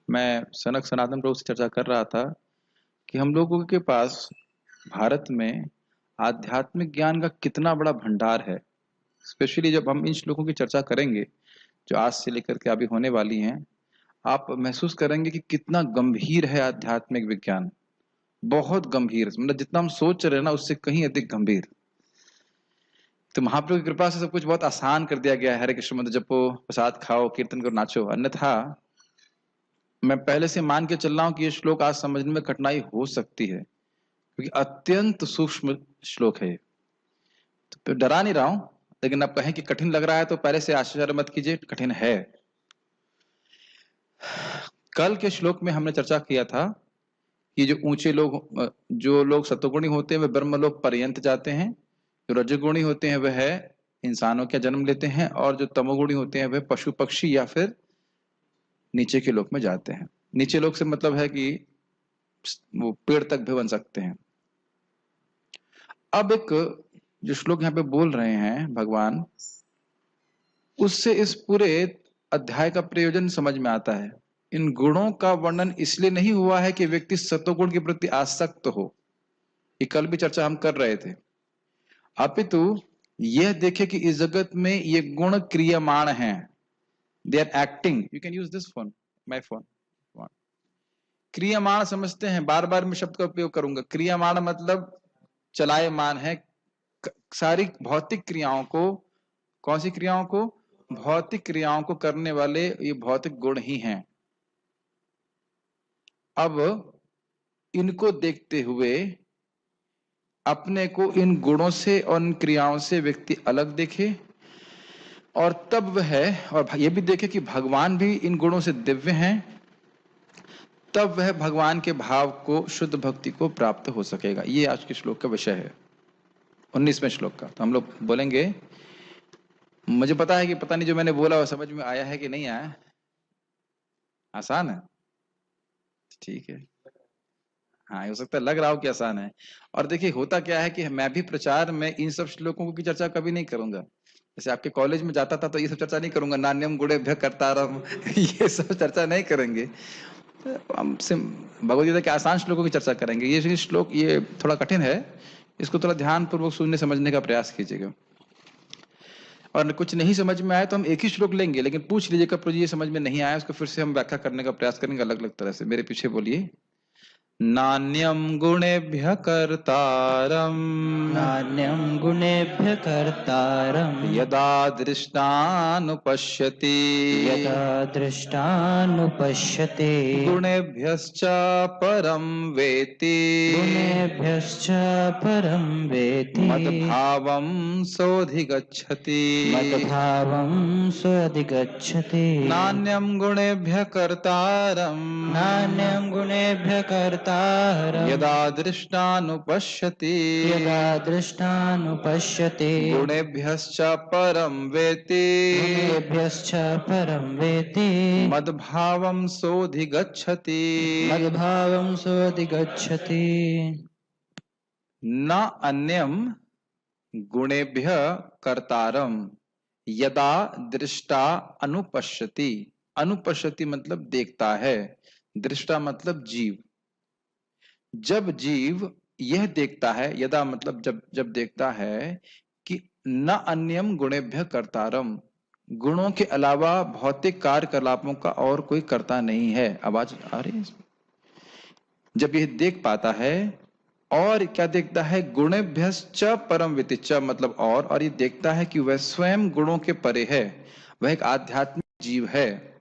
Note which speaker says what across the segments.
Speaker 1: मैं सनक सनातन प्रभु से चर्चा कर रहा था कि हम लोगों के पास भारत में आध्यात्मिक ज्ञान का कितना बड़ा भंडार है। स्पेशली जब हम इन श्लोकों की चर्चा करेंगे जो आज से लेकर के अभी होने वाली हैं, आप महसूस करेंगे कि कितना गंभीर है आध्यात्मिक विज्ञान। बहुत गंभीर, मतलब जितना हम सोच रहे हैं ना उससे कहीं अधिक गंभीर। तो महाप्रभु की कृपा से सब कुछ बहुत आसान कर दिया गया है। हरे कृष्ण मंत्र जपो, प्रसाद खाओ, कीर्तन करो, नाचो। अन्यथा मैं पहले से मान के चल रहा हूं कि ये श्लोक आज समझने में कठिनाई हो सकती है, क्योंकि अत्यंत सूक्ष्म श्लोक है। तो डरा नहीं रहा हूं, लेकिन आप कहें कि कठिन लग रहा है तो पहले से आश्चर्य मत कीजिए, कठिन है। कल के श्लोक में हमने चर्चा किया था कि जो ऊंचे लोग, जो लोग सत्वगुणी होते हैं वे ब्रह्मलोक पर्यंत जाते हैं, जो रजोगुणी होते हैं वह इंसानों का जन्म लेते हैं, और जो तमोगुणी होते हैं वह पशु पक्षी या फिर नीचे के लोक में जाते हैं। नीचे लोक से मतलब है कि वो पेड़ तक भी बन सकते हैं। अब एक जो श्लोक यहाँ पे बोल रहे हैं भगवान, उससे इस पूरे अध्याय का प्रयोजन समझ में आता है। इन गुणों का वर्णन इसलिए नहीं हुआ है कि व्यक्ति सत्वगुण के प्रति आसक्त हो, ये कल भी चर्चा हम कर रहे थे, अपितु यह देखे कि इस जगत में ये गुण क्रियमाण हैं। They are acting. You can use this phone, my phone. क्रियमाण समझते हैं, बार बार मैं शब्द का उपयोग करूंगा। क्रियमाण मतलब चलायमान है। सारी भौतिक क्रियाओं को, कौन सी क्रियाओं को? भौतिक क्रियाओं को करने वाले ये भौतिक गुण ही हैं। अब इनको देखते हुए अपने को इन गुणों से और इन क्रियाओं से व्यक्ति अलग देखे, और तब वह और यह भी देखे कि भगवान भी इन गुणों से दिव्य हैं, तब वह भगवान के भाव को, शुद्ध भक्ति को प्राप्त हो सकेगा। ये आज के श्लोक का विषय है, 19वें श्लोक का। तो हम लोग बोलेंगे। मुझे पता है कि पता नहीं जो मैंने बोला वो समझ में आया है कि नहीं आया। आसान है, ठीक है। हाँ, हो सकता है लग रहा हो कि आसान है। और देखिए होता क्या है कि मैं भी प्रचार में इन सब श्लोकों की चर्चा कभी नहीं करूंगा। जैसे आपके कॉलेज में जाता था तो ये सब चर्चा नहीं करूंगा, नान्यम गुणेभ्यः कर्तारम् ये सब चर्चा नहीं करेंगे। हम भगवद गीता के आसान श्लोकों की चर्चा करेंगे। ये श्लोक ये थोड़ा कठिन है, इसको थोड़ा ध्यान पूर्वक सुनने समझने का प्रयास कीजिएगा। और कुछ नहीं समझ में आया तो हम एक ही श्लोक लेंगे, लेकिन पूछ लीजिएगा प्रभु जी ये समझ में नहीं आया, उसको फिर से हम व्याख्या करने का प्रयास करेंगे अलग अलग तरह से। मेरे पीछे बोलिए। नान्यं गुणेभ्यः कर्तारम्,
Speaker 2: नान्यं गुणेभ्यः कर्तारम्,
Speaker 1: यदा दृष्टानुपश्यति,
Speaker 2: यदा दृष्टानुपश्यति,
Speaker 1: गुणेभ्यश्च परं वेति,
Speaker 2: गुणेभ्यश्च परं वेति,
Speaker 1: मद्भावं सोऽधिगच्छति,
Speaker 2: मद्भावं सोऽधिगच्छति।
Speaker 1: नान्यं गुणेभ्यः कर्तारम्,
Speaker 2: नान्यं गुणेभ्यः कर्तारम्,
Speaker 1: यदा दृष्टानुपश्यति,
Speaker 2: यदा दृष्टानुपश्यति,
Speaker 1: गुणेभ्यश्च परं वेति,
Speaker 2: गुणेभ्यश्च परं वेति,
Speaker 1: मद्भावं सोऽधिगच्छति,
Speaker 2: मद्भावं सोऽधिगच्छति।
Speaker 1: न अन्यं गुणेभ्यः कर्तारम्, यदा दृष्टा अनुपश्यति। अनुपश्यति मतलब देखता है, दृष्टा मतलब जीव। जब जीव यह देखता है, यदा मतलब जब जब देखता है कि न अन्यम गुणेभ्यः कर्तारम्, गुणों के अलावा भौतिक कार्यकलापों का और कोई कर्ता नहीं है। आवाज आ रही है? जब यह देख पाता है, और क्या देखता है? गुणेभ्यश्च परम वेति, च मतलब और ये देखता है कि वह स्वयं गुणों के परे है, वह एक आध्यात्मिक जीव है,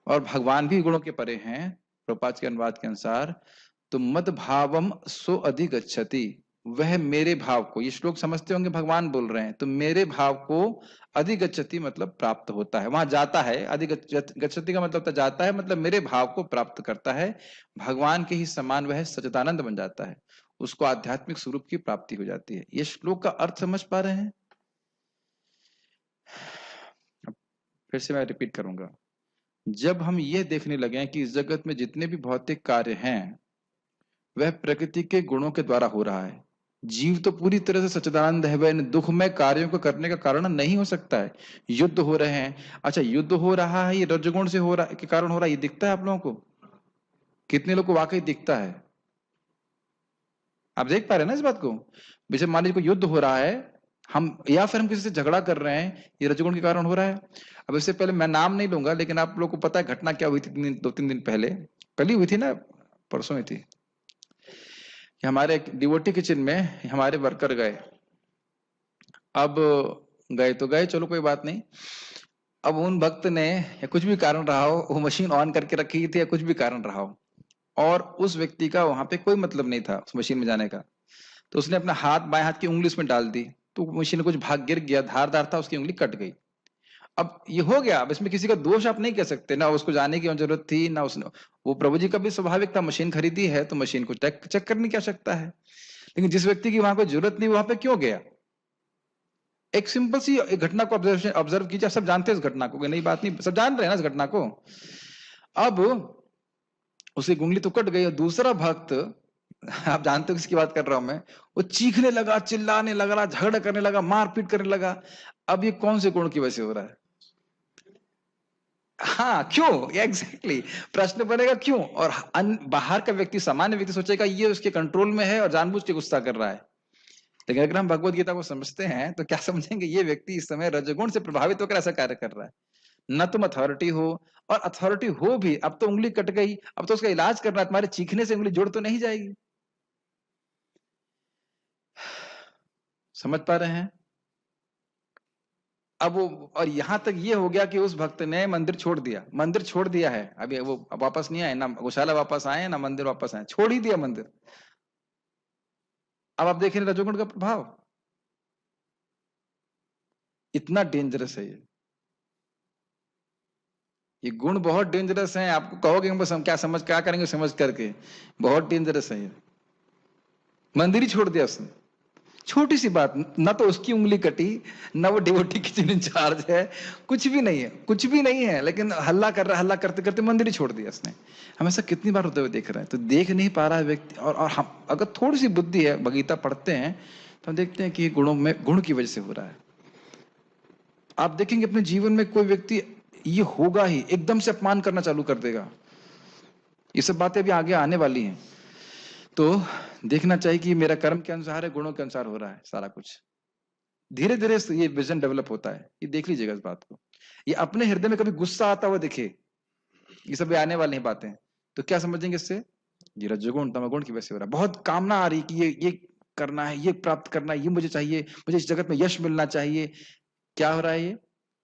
Speaker 1: और भगवान भी गुणों के परे हैं प्रभुपाद के अनुवाद के अनुसार। तो मद भावम सो अधिगच्छति, वह मेरे भाव को, ये श्लोक समझते होंगे भगवान बोल रहे हैं, तो मेरे भाव को अधिगच्छति मतलब प्राप्त होता है, वहां जाता है। अधिगच्छति का मतलब जाता है, मतलब मेरे भाव को प्राप्त करता है। भगवान के ही समान वह सच्चिदानंद बन जाता है, उसको आध्यात्मिक स्वरूप की प्राप्ति हो जाती है। ये श्लोक का अर्थ समझ पा रहे हैं? फिर से मैं रिपीट करूंगा। जब हम ये देखने लगे कि इस जगत में जितने भी भौतिक कार्य हैं वह प्रकृति के गुणों के द्वारा हो रहा है, जीव तो पूरी तरह से सच्चिदानंद है, वह इन दुखमय कार्यों को करने का कारण नहीं हो सकता है। युद्ध हो रहे हैं, अच्छा युद्ध हो रहा है, ये रजगुण से हो रहा के कारण हो रहा है, ये दिखता है आप लोगों को? कितने लोग को वाकई दिखता है? आप देख पा रहे हैं ना इस बात को? जैसे मान लीजिए कोई युद्ध हो रहा है, हम या फिर हम किसी से झगड़ा कर रहे हैं, ये रजोगुण के कारण हो रहा है। अब इससे पहले मैं नाम नहीं लूंगा, लेकिन आप लोग को पता है घटना क्या हुई थी 2-3 दिन पहले, कल ही हुई थी ना, परसों हुई थी, कि हमारे डिवोटी किचन में हमारे वर्कर गए। अब गए तो गए, चलो कोई बात नहीं। अब उन भक्त ने, या कुछ भी कारण रहा हो, वो मशीन ऑन करके रखी थी या कुछ भी कारण रहा हो, और उस व्यक्ति का वहां पे कोई मतलब नहीं था उस मशीन में जाने का, तो उसने अपना हाथ, बाएं हाथ की उंगली उसमें डाल दी, तो मशीन में कुछ भाग गिर गया, धारदार था, उसकी उंगली कट गई। अब ये हो गया, अब इसमें किसी का दोष आप नहीं कह सकते, ना उसको जाने की जरूरत थी, ना उसने, वो प्रभु जी का भी स्वाभाविक था, मशीन खरीदी है तो मशीन को चेक चेक करने की आवश्यकता है। लेकिन जिस व्यक्ति की वहां कोई जरूरत नहीं, वहां पे क्यों गया? एक सिंपल सी एक घटना को ऑब्जर्व कीजिए, सब जानते हैं इस घटना को, नई बात नहीं, सब जान रहे हैं ना इस घटना को। अब उसकी उंगली तो कट गई, और दूसरा भक्त, आप जानते हो किसकी बात कर रहा हूं मैं, वो चीखने लगा, चिल्लाने लगा, झगड़ा करने लगा, मारपीट करने लगा। अब ये कौन से गुण की वजह से हो रहा है? हाँ, क्यों? एग्जैक्टली प्रश्न बनेगा क्यों। और बाहर का व्यक्ति, सामान्य व्यक्ति सोचेगा ये उसके कंट्रोल में है और जानबूझ के गुस्सा कर रहा है। लेकिन अगर हम भगवत गीता को समझते हैं तो क्या समझेंगे, ये व्यक्ति इस समय रजोगुण से प्रभावित होकर ऐसा कार्य कर रहा है। न तुम अथॉरिटी हो, और अथॉरिटी हो भी, अब तो उंगली कट गई, अब तो उसका इलाज करना है, तुम्हारे चीखने से उंगली जुड़ तो नहीं जाएगी। समझ पा रहे हैं? अब वो, और यहां तक ये हो गया कि उस भक्त ने मंदिर छोड़ दिया, मंदिर छोड़ दिया है, अभी वो वापस नहीं आए, ना गौशाला वापस आए, ना मंदिर वापस आए, छोड़ ही दिया मंदिर। अब आप देख रहे हैं रजोगुण का प्रभाव, इतना डेंजरस है ये गुण बहुत डेंजरस है। आपको कहोगे बस हम क्या करेंगे समझ करके, बहुत डेंजरस है ये। मंदिर ही छोड़ दिया उसने, छोटी सी बात, ना तो उसकी उंगली कटी, ना वो डिवोटी किचन इंचार्ज है, कुछ भी नहीं है, कुछ भी नहीं है, लेकिन हल्ला कर रहा, हल्ला करते करते मंदिर ही छोड़ दिया उसने। हम ऐसा कितनी बार होते हुए देख रहे हैं, तो देख नहीं पा रहा है व्यक्ति। और हम अगर थोड़ी सी बुद्धि है, गीता पढ़ते हैं, तो हम देखते हैं कि ये गुणों में, गुण की वजह से हो रहा है। आप देखेंगे अपने जीवन में कोई व्यक्ति, ये होगा ही, एकदम से अपमान करना चालू कर देगा। ये सब बातें अभी आगे आने वाली हैं, तो देखना चाहिए कि मेरा कर्म के अनुसार है, गुणों के अनुसार हो रहा है सारा कुछ। धीरे धीरे ये विजन डेवलप होता है, ये देख लीजिएगा इस बात को। ये अपने हृदय में कभी गुस्सा आता हुआ दिखे, ये सब आने वाली हैं बातें, तो क्या समझेंगे इससे, ये रजोगुण तमोगुण की वजह से हो रहा है। बहुत कामना आ रही कि ये करना है, ये प्राप्त करना है, ये मुझे चाहिए, मुझे इस जगत में यश मिलना चाहिए। क्या हो रहा है? ये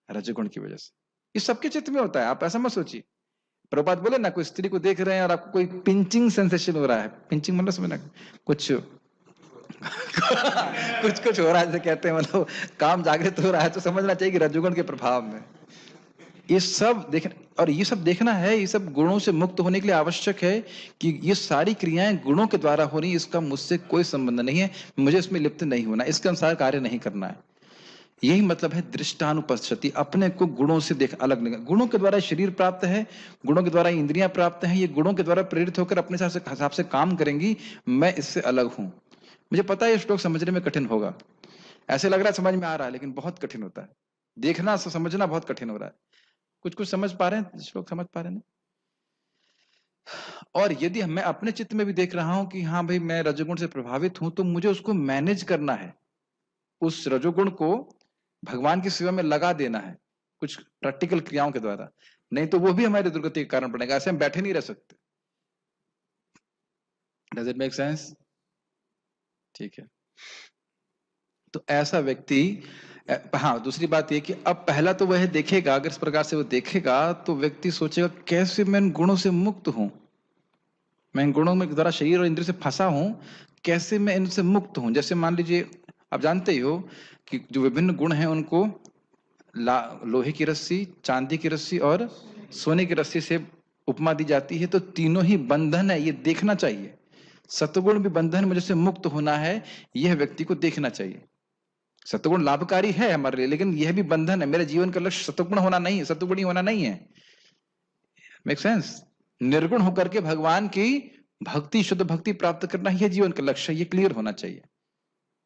Speaker 1: रजोगुण की वजह से। ये सबके चित्त में होता है, आप ऐसा मत सोचिए। प्रभुपाद बोले ना, कोई स्त्री को देख रहे हैं और आपको कोई पिंचिंग सेंसेशन हो रहा है, पिंचिंग मतलब समझना, कुछ कुछ कुछ हो रहा है, जैसे कहते हैं, मतलब काम जागृत हो रहा है, तो समझना चाहिए कि रजोगुण के प्रभाव में ये सब देखना। और ये सब देखना है, ये सब गुणों से मुक्त होने के लिए आवश्यक है कि ये सारी क्रियाएं गुणों के द्वारा हो रही, इसका मुझसे कोई संबंध नहीं है, मुझे इसमें लिप्त नहीं होना, इसके अनुसार कार्य नहीं करना है। यही मतलब है दृष्टानुपश्यति, अपने को गुणों से देख अलग नहीं। गुणों के द्वारा शरीर प्राप्त है, गुणों के द्वारा इंद्रियां प्राप्त हैं, ये गुणों के द्वारा प्रेरित होकर अपने हिसाब से काम करेंगी, मैं इससे अलग हूं। मुझे पता है ये श्लोक समझने में कठिन होगा, ऐसे लग रहा है समझ में आ रहा है, लेकिन बहुत कठिन होता है, देखना समझना बहुत कठिन हो रहा है। कुछ कुछ समझ पा रहे हैं, श्लोक समझ पा रहे हैं ना? और यदि मैं अपने चित्त में भी देख रहा हूं कि हाँ भाई मैं रजोगुण से प्रभावित हूं, तो मुझे उसको मैनेज करना है, उस रजोगुण को भगवान की सेवा में लगा देना है कुछ प्रैक्टिकल क्रियाओं के द्वारा, नहीं तो वो भी हमारी दुर्गति के कारण बनेगा। ऐसे हम बैठे नहीं रह सकते। Does it make sense? ठीक है, तो ऐसा व्यक्ति, हाँ दूसरी बात ये कि अब पहला तो वह देखेगा, अगर इस प्रकार से वो देखेगा तो व्यक्ति सोचेगा कैसे मैं इन गुणों से मुक्त हूं, मैं इन गुणों में द्वारा शरीर और इंद्रिय से फंसा हूं, कैसे मैं इनसे मुक्त हूं। जैसे मान लीजिए, आप जानते ही हो कि जो विभिन्न गुण हैं उनको लोहे की रस्सी, चांदी की रस्सी और सोने की रस्सी से उपमा दी जाती है, तो तीनों ही बंधन है, ये देखना चाहिए। सतगुण भी बंधन, मुझे से मुक्त होना है, यह व्यक्ति को देखना चाहिए। सतगुण लाभकारी है हमारे लिए, लेकिन यह भी बंधन है। मेरे जीवन का लक्ष्य सतगुण होना नहीं है, सतगुणी होना नहीं है। Make sense? निर्गुण होकर के भगवान की भक्ति, शुद्ध भक्ति प्राप्त करना ही जीवन का लक्ष्य है, ये क्लियर होना चाहिए।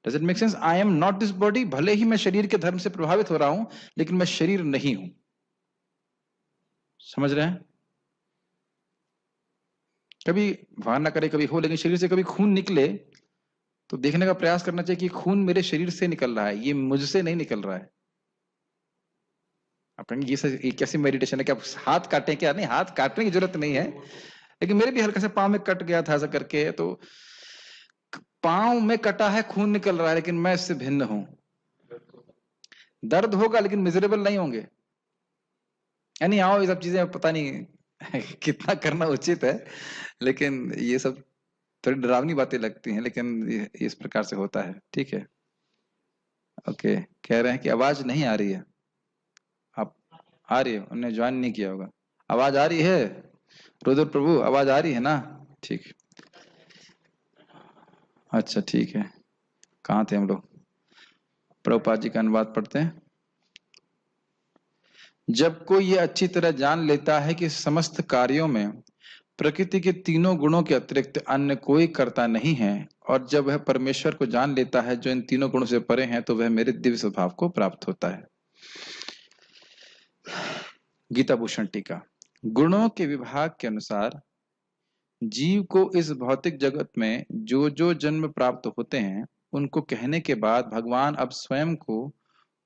Speaker 1: Does it make sense? I am not this body, भले ही मैं शरीर के धर्म से प्रभावित हो रहा हूं, लेकिन मैं शरीर नहीं हूं। समझ रहे हैं? कभी भगवान ना करे कभी हो, लेकिन शरीर से कभी खून निकले तो देखने का प्रयास करना चाहिए कि खून मेरे शरीर से निकल रहा है, ये मुझसे नहीं निकल रहा है। आप कहेंगे ये कैसी मेडिटेशन है, क्या हाथ काटे क्या? नहीं, हाथ काटने की जरूरत नहीं है, लेकिन मेरे भी हल्का सा पाँव में कट गया था ऐसा करके, तो पाँव में कटा है, खून निकल रहा है, लेकिन मैं इससे भिन्न हूं। दर्द होगा लेकिन मिजरेबल नहीं होंगे। यानी आओ, ये सब चीजें पता नहीं कितना करना उचित है, लेकिन ये सब थोड़ी डरावनी बातें लगती हैं, लेकिन इस प्रकार से होता है। ठीक है, ओके। कह रहे हैं कि आवाज नहीं आ रही है। आप आ रही है, उन्होंने ज्वाइन नहीं किया होगा। आवाज आ रही है रुद्र प्रभु, आवाज आ रही है ना? ठीक, अच्छा ठीक है। कहाँ थे हम लोग? प्रभुपाद जी का अनुवाद पढ़ते हैं। जब कोई ये अच्छी तरह जान लेता है कि समस्त कार्यों में प्रकृति के तीनों गुणों के अतिरिक्त अन्य कोई कर्ता नहीं है, और जब वह परमेश्वर को जान लेता है जो इन तीनों गुणों से परे हैं, तो वह मेरे दिव्य स्वभाव को प्राप्त होता है। गीता भूषण टीका। गुणों के विभाग के अनुसार जीव को इस भौतिक जगत में जो जो जन्म प्राप्त होते हैं, उनको कहने के बाद भगवान अब स्वयं को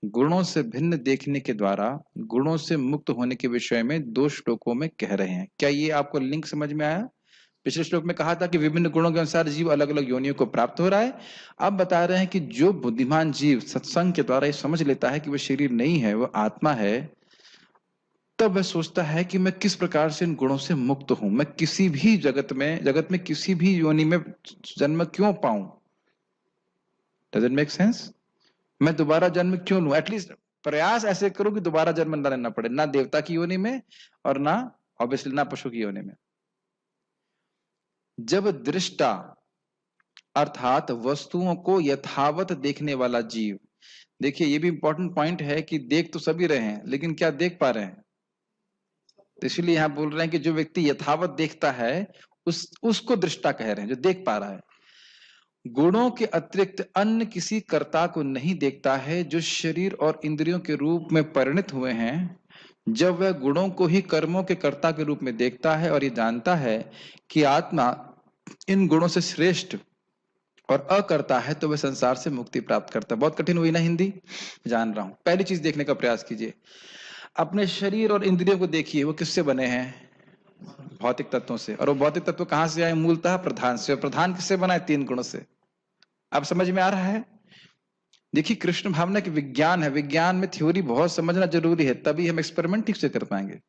Speaker 1: गुणों से भिन्न देखने के द्वारा गुणों से मुक्त होने के विषय में 2 श्लोकों में कह रहे हैं। क्या ये आपको लिंक समझ में आया? पिछले श्लोक में कहा था कि विभिन्न गुणों के अनुसार जीव अलग अलग योनियों को प्राप्त हो रहा है। अब बता रहे हैं कि जो बुद्धिमान जीव सत्संग के द्वारा ये समझ लेता है कि वह शरीर नहीं है, वह आत्मा है, तब वह सोचता है कि मैं किस प्रकार से इन गुणों से मुक्त हूं, मैं किसी भी जगत में किसी भी योनि में जन्म क्यों पाऊं। Does it make sense? मैं दोबारा जन्म क्यों लूं? एटलीस्ट प्रयास ऐसे करो कि दोबारा जन्म ना लेना पड़े, ना देवता की योनि में और ना ऑब्वियसली ना पशु की योनि में। जब दृष्टा अर्थात वस्तुओं को यथावत देखने वाला जीव, देखिए ये भी इंपॉर्टेंट पॉइंट है कि देख तो सभी रहे हैं, लेकिन क्या देख पा रहे हैं? तो इसलिए यहां बोल रहे हैं कि जो व्यक्ति यथावत देखता है उसको दृष्टा कह रहे हैं, जो देख पा रहा है। गुणों के अतिरिक्त अन्य किसी कर्ता को नहीं देखता है जो शरीर और इंद्रियों के रूप में परिणत हुए हैं। जब वह गुणों को ही कर्मों के कर्ता के रूप में देखता है और ये जानता है कि आत्मा इन गुणों से श्रेष्ठ और अकर्ता है, तो वह संसार से मुक्ति प्राप्त करता है। बहुत कठिन हुई ना हिंदी? जान रहा हूं। पहली चीज देखने का प्रयास कीजिए, अपने शरीर और इंद्रियों को देखिए, वो किससे बने हैं? भौतिक तत्वों से। और वो भौतिक तत्व कहां से आए? मूलतः प्रधान से। और प्रधान किससे बना है? 3 गुणों से। अब समझ में आ रहा है? देखिए, कृष्ण भावना की विज्ञान है, विज्ञान में थ्योरी बहुत समझना जरूरी है, तभी हम एक्सपेरिमेंट ठीक से कर पाएंगे।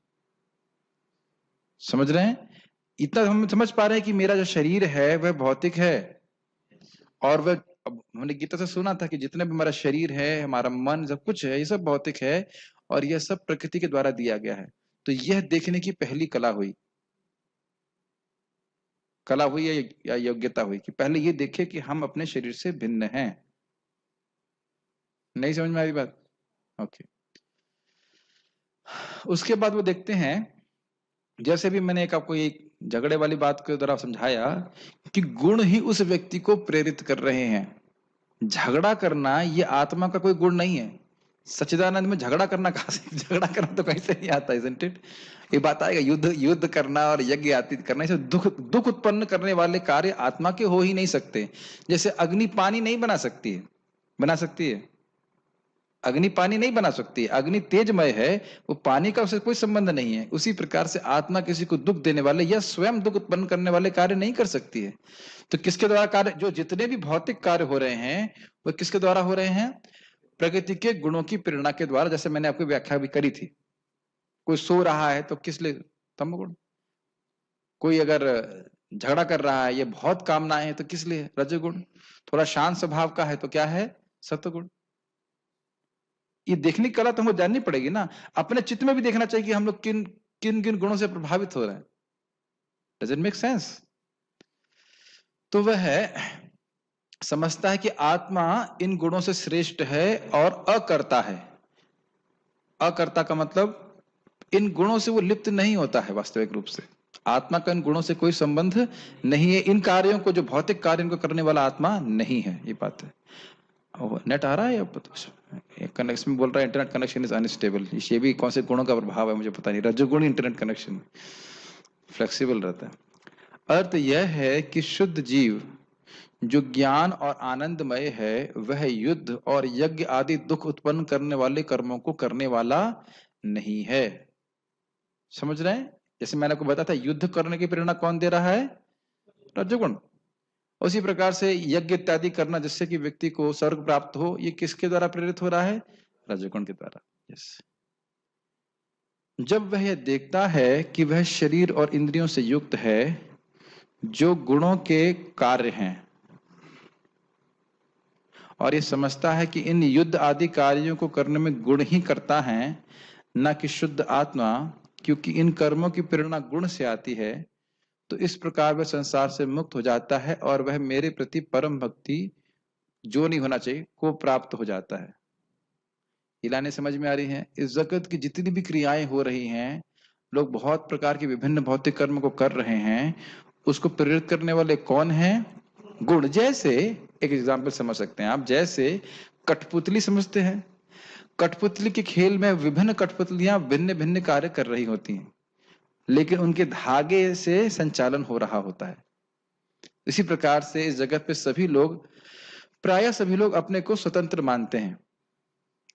Speaker 1: समझ रहे हैं? इतना हम समझ पा रहे हैं कि मेरा जो शरीर है वह भौतिक है, और वह, अब हमने गीता से सुना था कि जितने भी हमारा शरीर है, हमारा मन, सब कुछ है, ये सब भौतिक है और यह सब प्रकृति के द्वारा दिया गया है। तो यह देखने की पहली कला हुई। कला हुई या योग्यता हुई कि पहले ये देखे कि हम अपने शरीर से भिन्न हैं। नहीं समझ में आई बात? ओके। उसके बाद वो देखते हैं, जैसे भी मैंने एक आपको एक झगड़े वाली बात के द्वारा समझाया कि गुण ही उस व्यक्ति को प्रेरित कर रहे हैं। झगड़ा करना ये आत्मा का कोई गुण नहीं है। सच्चिदानंद में झगड़ा करना कहां से? झगड़ा करना तो कहीं से नहीं आता, isn't it? ये बात आएगा, युद्ध करना और यज्ञ आदि करना, इसे दुख उत्पन्न करने वाले कार्य आत्मा के हो ही नहीं सकते। जैसे अग्नि पानी नहीं बना सकती है, बना सकती है? अग्नि पानी नहीं बना सकती, अग्नि तेजमय है, वो पानी का उससे कोई संबंध नहीं है। उसी प्रकार से आत्मा किसी को दुख देने वाले या स्वयं दुख उत्पन्न करने वाले कार्य नहीं कर सकती है। तो किसके द्वारा कार्य? जो जितने भी भौतिक कार्य हो रहे हैं वो किसके द्वारा हो रहे हैं? प्रकृति के गुणों की प्रेरणा के द्वारा। जैसे मैंने आपको व्याख्या भी करी थी, कोई सो रहा है तो किस लिए? तमोगुण। कोई अगर झगड़ा कर रहा है, ये बहुत कामनाएं है, तो किस लिए? रजोगुण। थोड़ा शांत स्वभाव का है तो क्या है? सत्वगुण। ये देखने की कला तो हमको जाननी पड़ेगी ना। अपने चित्त में भी देखना चाहिए कि हम लोग किन किन किन गुणों से प्रभावित हो रहे हैं। Does it make sense? तो वह समझता है कि आत्मा इन गुणों से श्रेष्ठ है और अकर्ता है। अकर्ता का मतलब इन गुणों से वो लिप्त नहीं होता है। वास्तविक रूप से आत्मा का इन गुणों से कोई संबंध नहीं है। इन कार्यों को, जो भौतिक कार्यों को करने वाला आत्मा नहीं है। ये बात है। नेट आ रहा है? कनेक्शन में बोल रहा है इंटरनेट कनेक्शन इज अनस्टेबल। ये भी कौन से गुणों का प्रभाव है मुझे पता नहीं। रजोगुण इंटरनेट कनेक्शन फ्लेक्सिबल रहता है। अर्थ यह है कि शुद्ध जीव जो ज्ञान और आनंदमय है वह युद्ध और यज्ञ आदि दुख उत्पन्न करने वाले कर्मों को करने वाला नहीं है। समझ रहे हैं? जैसे मैंने आपको बताया था, युद्ध करने की प्रेरणा कौन दे रहा है? रजोगुण। उसी प्रकार से यज्ञ इत्यादि करना जिससे कि व्यक्ति को स्वर्ग प्राप्त हो, ये किसके द्वारा प्रेरित हो रहा है? रजोगुण के द्वारा। यस। जब वह यह देखता है कि वह शरीर और इंद्रियों से युक्त है जो गुणों के कार्य हैं, और ये समझता है कि इन युद्ध आदि कार्यों को करने में गुण ही करता है, न कि शुद्ध आत्मा, क्योंकि इन कर्मों की प्रेरणा गुण से आती है, तो इस प्रकार वह संसार से मुक्त हो जाता है और वह मेरे प्रति परम भक्ति, जो नहीं होना चाहिए, को प्राप्त हो जाता है। ये लाइनें समझ में आ रही हैं? इस जगत की जितनी भी क्रियाएं हो रही हैं, लोग बहुत प्रकार के विभिन्न भौतिक कर्म को कर रहे हैं, उसको प्रेरित करने वाले कौन हैं? गुण। जैसे एक एग्जाम्पल समझ सकते हैं आप, जैसे कठपुतली समझते हैं। कठपुतली के खेल में विभिन्न कठपुतलियां भिन्न भिन्न कार्य कर रही होती हैं, लेकिन उनके धागे से संचालन हो रहा होता है। इसी प्रकार से इस जगत पे सभी लोग, प्रायः सभी लोग अपने को स्वतंत्र मानते हैं,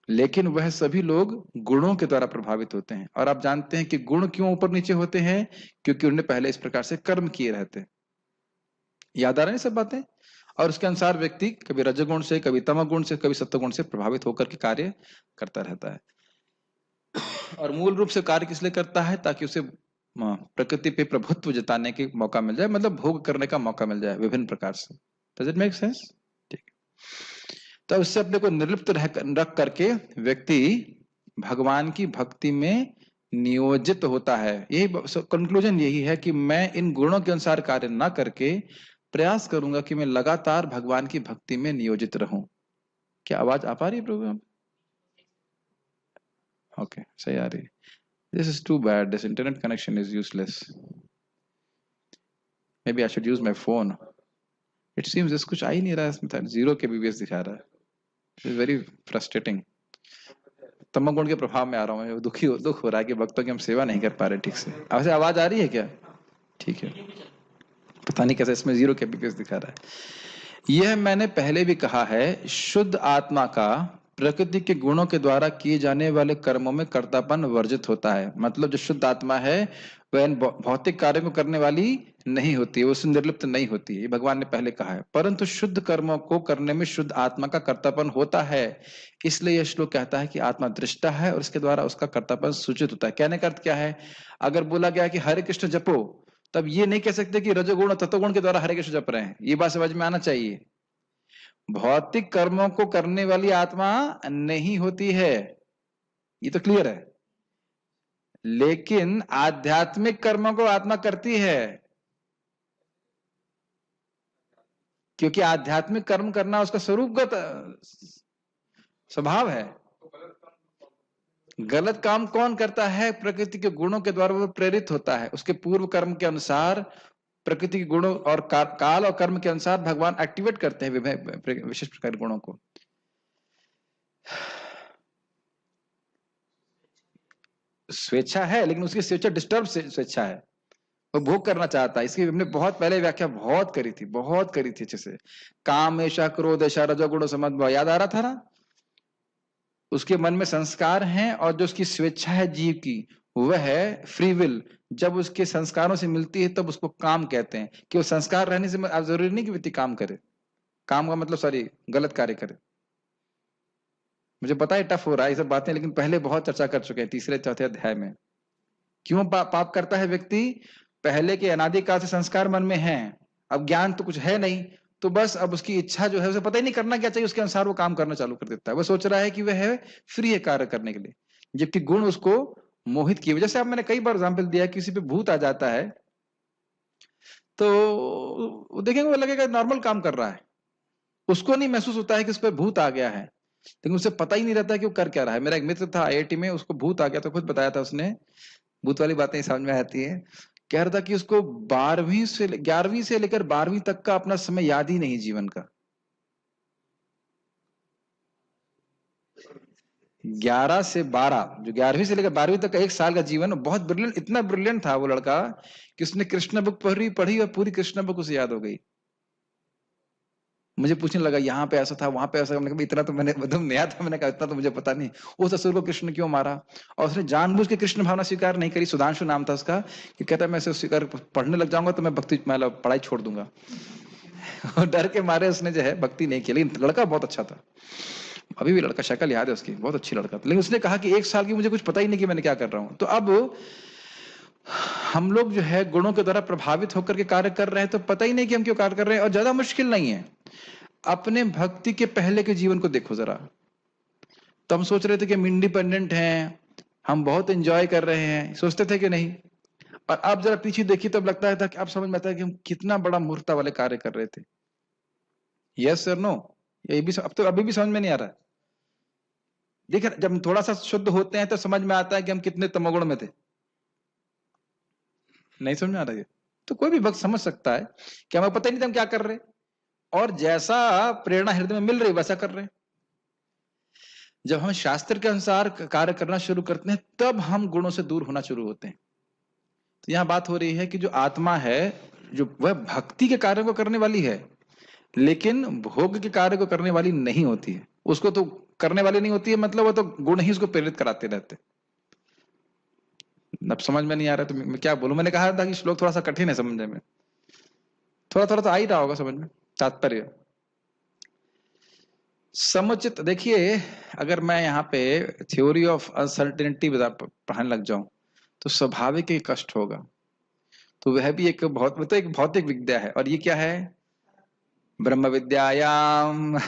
Speaker 1: लेकिन वह सभी लोग गुणों के द्वारा प्रभावित होते हैं। और आप जानते हैं कि गुण क्यों ऊपर नीचे होते हैं? क्योंकि उन्होंने पहले इस प्रकार से कर्म किए रहते हैं। याद आ रहे हैं सब बातें? और उसके अनुसार व्यक्ति कभी रजोगुण से, कभी तमोगुण से, कभी सत्वगुण से प्रभावित होकर के कार्य करता रहता है। और मूल रूप से कार्य किस लिए करता है? ताकि उसे प्रकृति पे प्रभुत्व जताने के मौका मिल जाए, मतलब भोग करने का मौका मिल जाए विभिन्न प्रकार से। Does it make sense? ठीक। तो उससे अपने को निर्लिप्त रख करके व्यक्ति भगवान की भक्ति में नियोजित होता है। यही कंक्लूजन यही है कि मैं इन गुणों के अनुसार कार्य ना करके प्रयास करूंगा कि मैं लगातार भगवान की भक्ति में नियोजित रहूं। क्या आवाज आ पा रही है प्रोग्राम? ओके, सही आ रही है। This is too bad. This internet connection is useless. Maybe I should use my phone. It seems this कुछ आ ही नहीं रहा है इसमें, 0 kbps दिखा रहा है। This is very frustrating. तमोगुण के प्रभाव में आ रहा हूँ, दुख हो रहा है कि भक्तों की हम सेवा नहीं कर पा रहे ठीक से। वैसे आवाज आ रही है क्या? ठीक है। पता नहीं कैसे इसमें 0 kbps दिखा रहा है। यह मैंने पहले भी कहा है, शुद्ध आत्मा का प्रकृति के गुणों के द्वारा किए जाने वाले कर्मों में कर्तापन वर्जित होता है। मतलब जो शुद्ध आत्मा है वह इन भौतिक कार्यों को करने वाली नहीं होती है, वो उससे निर्लिप्त नहीं होती है, ये भगवान ने पहले कहा है। परंतु शुद्ध कर्मों को करने में शुद्ध आत्मा का कर्तापन होता है। इसलिए यह श्लोक कहता है कि आत्मा दृष्टा है और इसके द्वारा उसका कर्तापन सूचित होता है। कहने का अर्थ क्या है? अगर बोला गया कि हरे कृष्ण जपो, तब ये नहीं कह सकते कि रजोगुण और तत्वगुण के द्वारा हरे कृष्ण जप रहे हैं। ये बात समझ में आना चाहिए। भौतिक कर्मों को करने वाली आत्मा नहीं होती है, ये तो क्लियर है। लेकिन आध्यात्मिक कर्मों को आत्मा करती है, क्योंकि आध्यात्मिक कर्म करना उसका स्वरूपगत स्वभाव है। गलत काम कौन करता है? प्रकृति के गुणों के द्वारा वो प्रेरित होता है। उसके पूर्व कर्म के अनुसार प्रकृति के गुणों और काल और कर्म के अनुसार भगवान एक्टिवेट करते हैं विशेष प्रकार के गुणों को। स्वेच्छा है, लेकिन उसकी स्वेच्छा डिस्टर्ब स्वेच्छा है, वो भोग करना चाहता है। इसकी हमने बहुत पहले व्याख्या बहुत करी थी अच्छे से। काम ऐसा, क्रोध ऐसा, रजोगुण समद्भाव, याद आ रहा था ना? उसके मन में संस्कार हैं और जो उसकी स्वेच्छा है जीव की, वह है फ्री विल। जब उसके संस्कारों से मिलती है तब उसको काम कहते हैं। कि वो संस्कार रहने से जरूरी नहीं कि व्यक्ति काम करे। काम का मतलब गलत कार्य करे। मुझे पता है टफ हो रहा है ये सब बातें, लेकिन पहले बहुत चर्चा कर चुके हैं 3 4 अध्याय में। क्यों पाप करता है व्यक्ति? पहले के अनादिकाल से संस्कार मन में है, अब ज्ञान तो कुछ है नहीं, तो बस अब उसकी इच्छा जो है, उसे पता ही नहीं करना क्या चाहिए, उसके अनुसार वो काम करना चालू कर देता है। वो सोच रहा है कि वह है फ्री है कार्य करने के लिए, जबकि गुण उसको मोहित किए। जैसे अब मैंने कई बार एग्जाम्पल दिया, किसी पे भूत आ जाता है तो देखेंगे वो लगेगा नॉर्मल काम कर रहा है, उसको नहीं महसूस होता है कि उस पर भूत आ गया है, लेकिन उसे पता ही नहीं रहता कि वो कर क्या रहा है। मेरा एक मित्र था IIT में, उसको भूत आ गया तो खुद बताया था उसने। भूत वाली बातें समझ में आती है। कह रहा था कि उसको 11वीं से लेकर 12वीं तक का अपना समय याद ही नहीं जीवन का। 11 से 12, जो 11वीं से लेकर 12वीं तक का 1 साल का जीवन बहुत ब्रिलियंट, इतना ब्रिलियंट था वो लड़का कि उसने कृष्ण बुक पढ़ी पढ़ी और पूरी कृष्ण बुक उसे याद हो गई। मुझे पूछने लगा यहाँ पे ऐसा था, वहां पे ऐसा। मैंने कहा इतना तो मैंने एकदम नया था, मैंने कहा इतना तो मुझे पता नहीं। उस असुर को कृष्ण क्यों मारा, और उसने जानबूझ के कृष्ण भावना स्वीकार नहीं करी। सुधांशु नाम था उसका, कि कहता मैं इसे स्वीकार पढ़ने लग जाऊंगा तो मैं भक्ति मतलब पढ़ाई छोड़ दूंगा। और डर के मारे उसने जो है भक्ति नहीं की। लेकिन लड़का बहुत अच्छा था, अभी भी लड़का शक्ल याद है उसकी, बहुत अच्छी लड़का था। लेकिन उसने कहा कि 1 साल की मुझे कुछ पता ही नहीं कि मैंने क्या कर रहा हूं। तो अब हम लोग जो है गुणों के द्वारा प्रभावित होकर के कार्य कर रहे हैं, तो पता ही नहीं कि हम क्यों कार्य कर रहे हैं। और ज्यादा मुश्किल नहीं है, अपने भक्ति के पहले के जीवन को देखो जरा। तो हम सोच रहे थे कि हम इंडिपेंडेंट हैं, हम बहुत एंजॉय कर रहे हैं, सोचते थे कि नहीं। और अब जरा पीछे देखिए तब लगता था कि अब समझ में आता है कि हम कितना बड़ा मूर्खता वाले कार्य कर रहे थे। यस सर नो, ये भी अब तो अभी भी समझ में नहीं आ रहा है। देखिए जब हम थोड़ा सा शुद्ध होते हैं तो समझ में आता है कि हम कितने तमोगुण में थे। नहीं समझ में आ रहा है, तो कोई भी भक्त समझ सकता है कि हमें पता ही नहीं था हम क्या कर रहे, और जैसा प्रेरणा हृदय में मिल रही वैसा कर रहे। जब हम शास्त्र के अनुसार कार्य करना शुरू करते हैं तब हम गुणों से दूर होना शुरू होते हैं। तो यहां बात हो रही है कि जो आत्मा है, जो वह भक्ति के कार्य को करने वाली है, लेकिन भोग के कार्य को करने वाली नहीं होती है। उसको तो करने वाली नहीं होती है, मतलब वो तो गुण ही उसको प्रेरित कराते रहते। अब समझ में नहीं आ रहा तो मैं क्या बोलूं। मैंने कहा था कि श्लोक थोड़ा सा कठिन है समझने में, थोड़ा थोड़ा तो आ ही रहा होगा समझ में तात्पर्य। समुचित देखिए, अगर मैं यहाँ पे थ्योरी ऑफ अनसर्टेनिटी पढ़ाने लग जाऊं तो स्वाभाविक ही कष्ट होगा। तो वह भी एक बहुत, तो एक भौतिक विद्या है। और ये क्या है, ब्रह्म विद्यायाम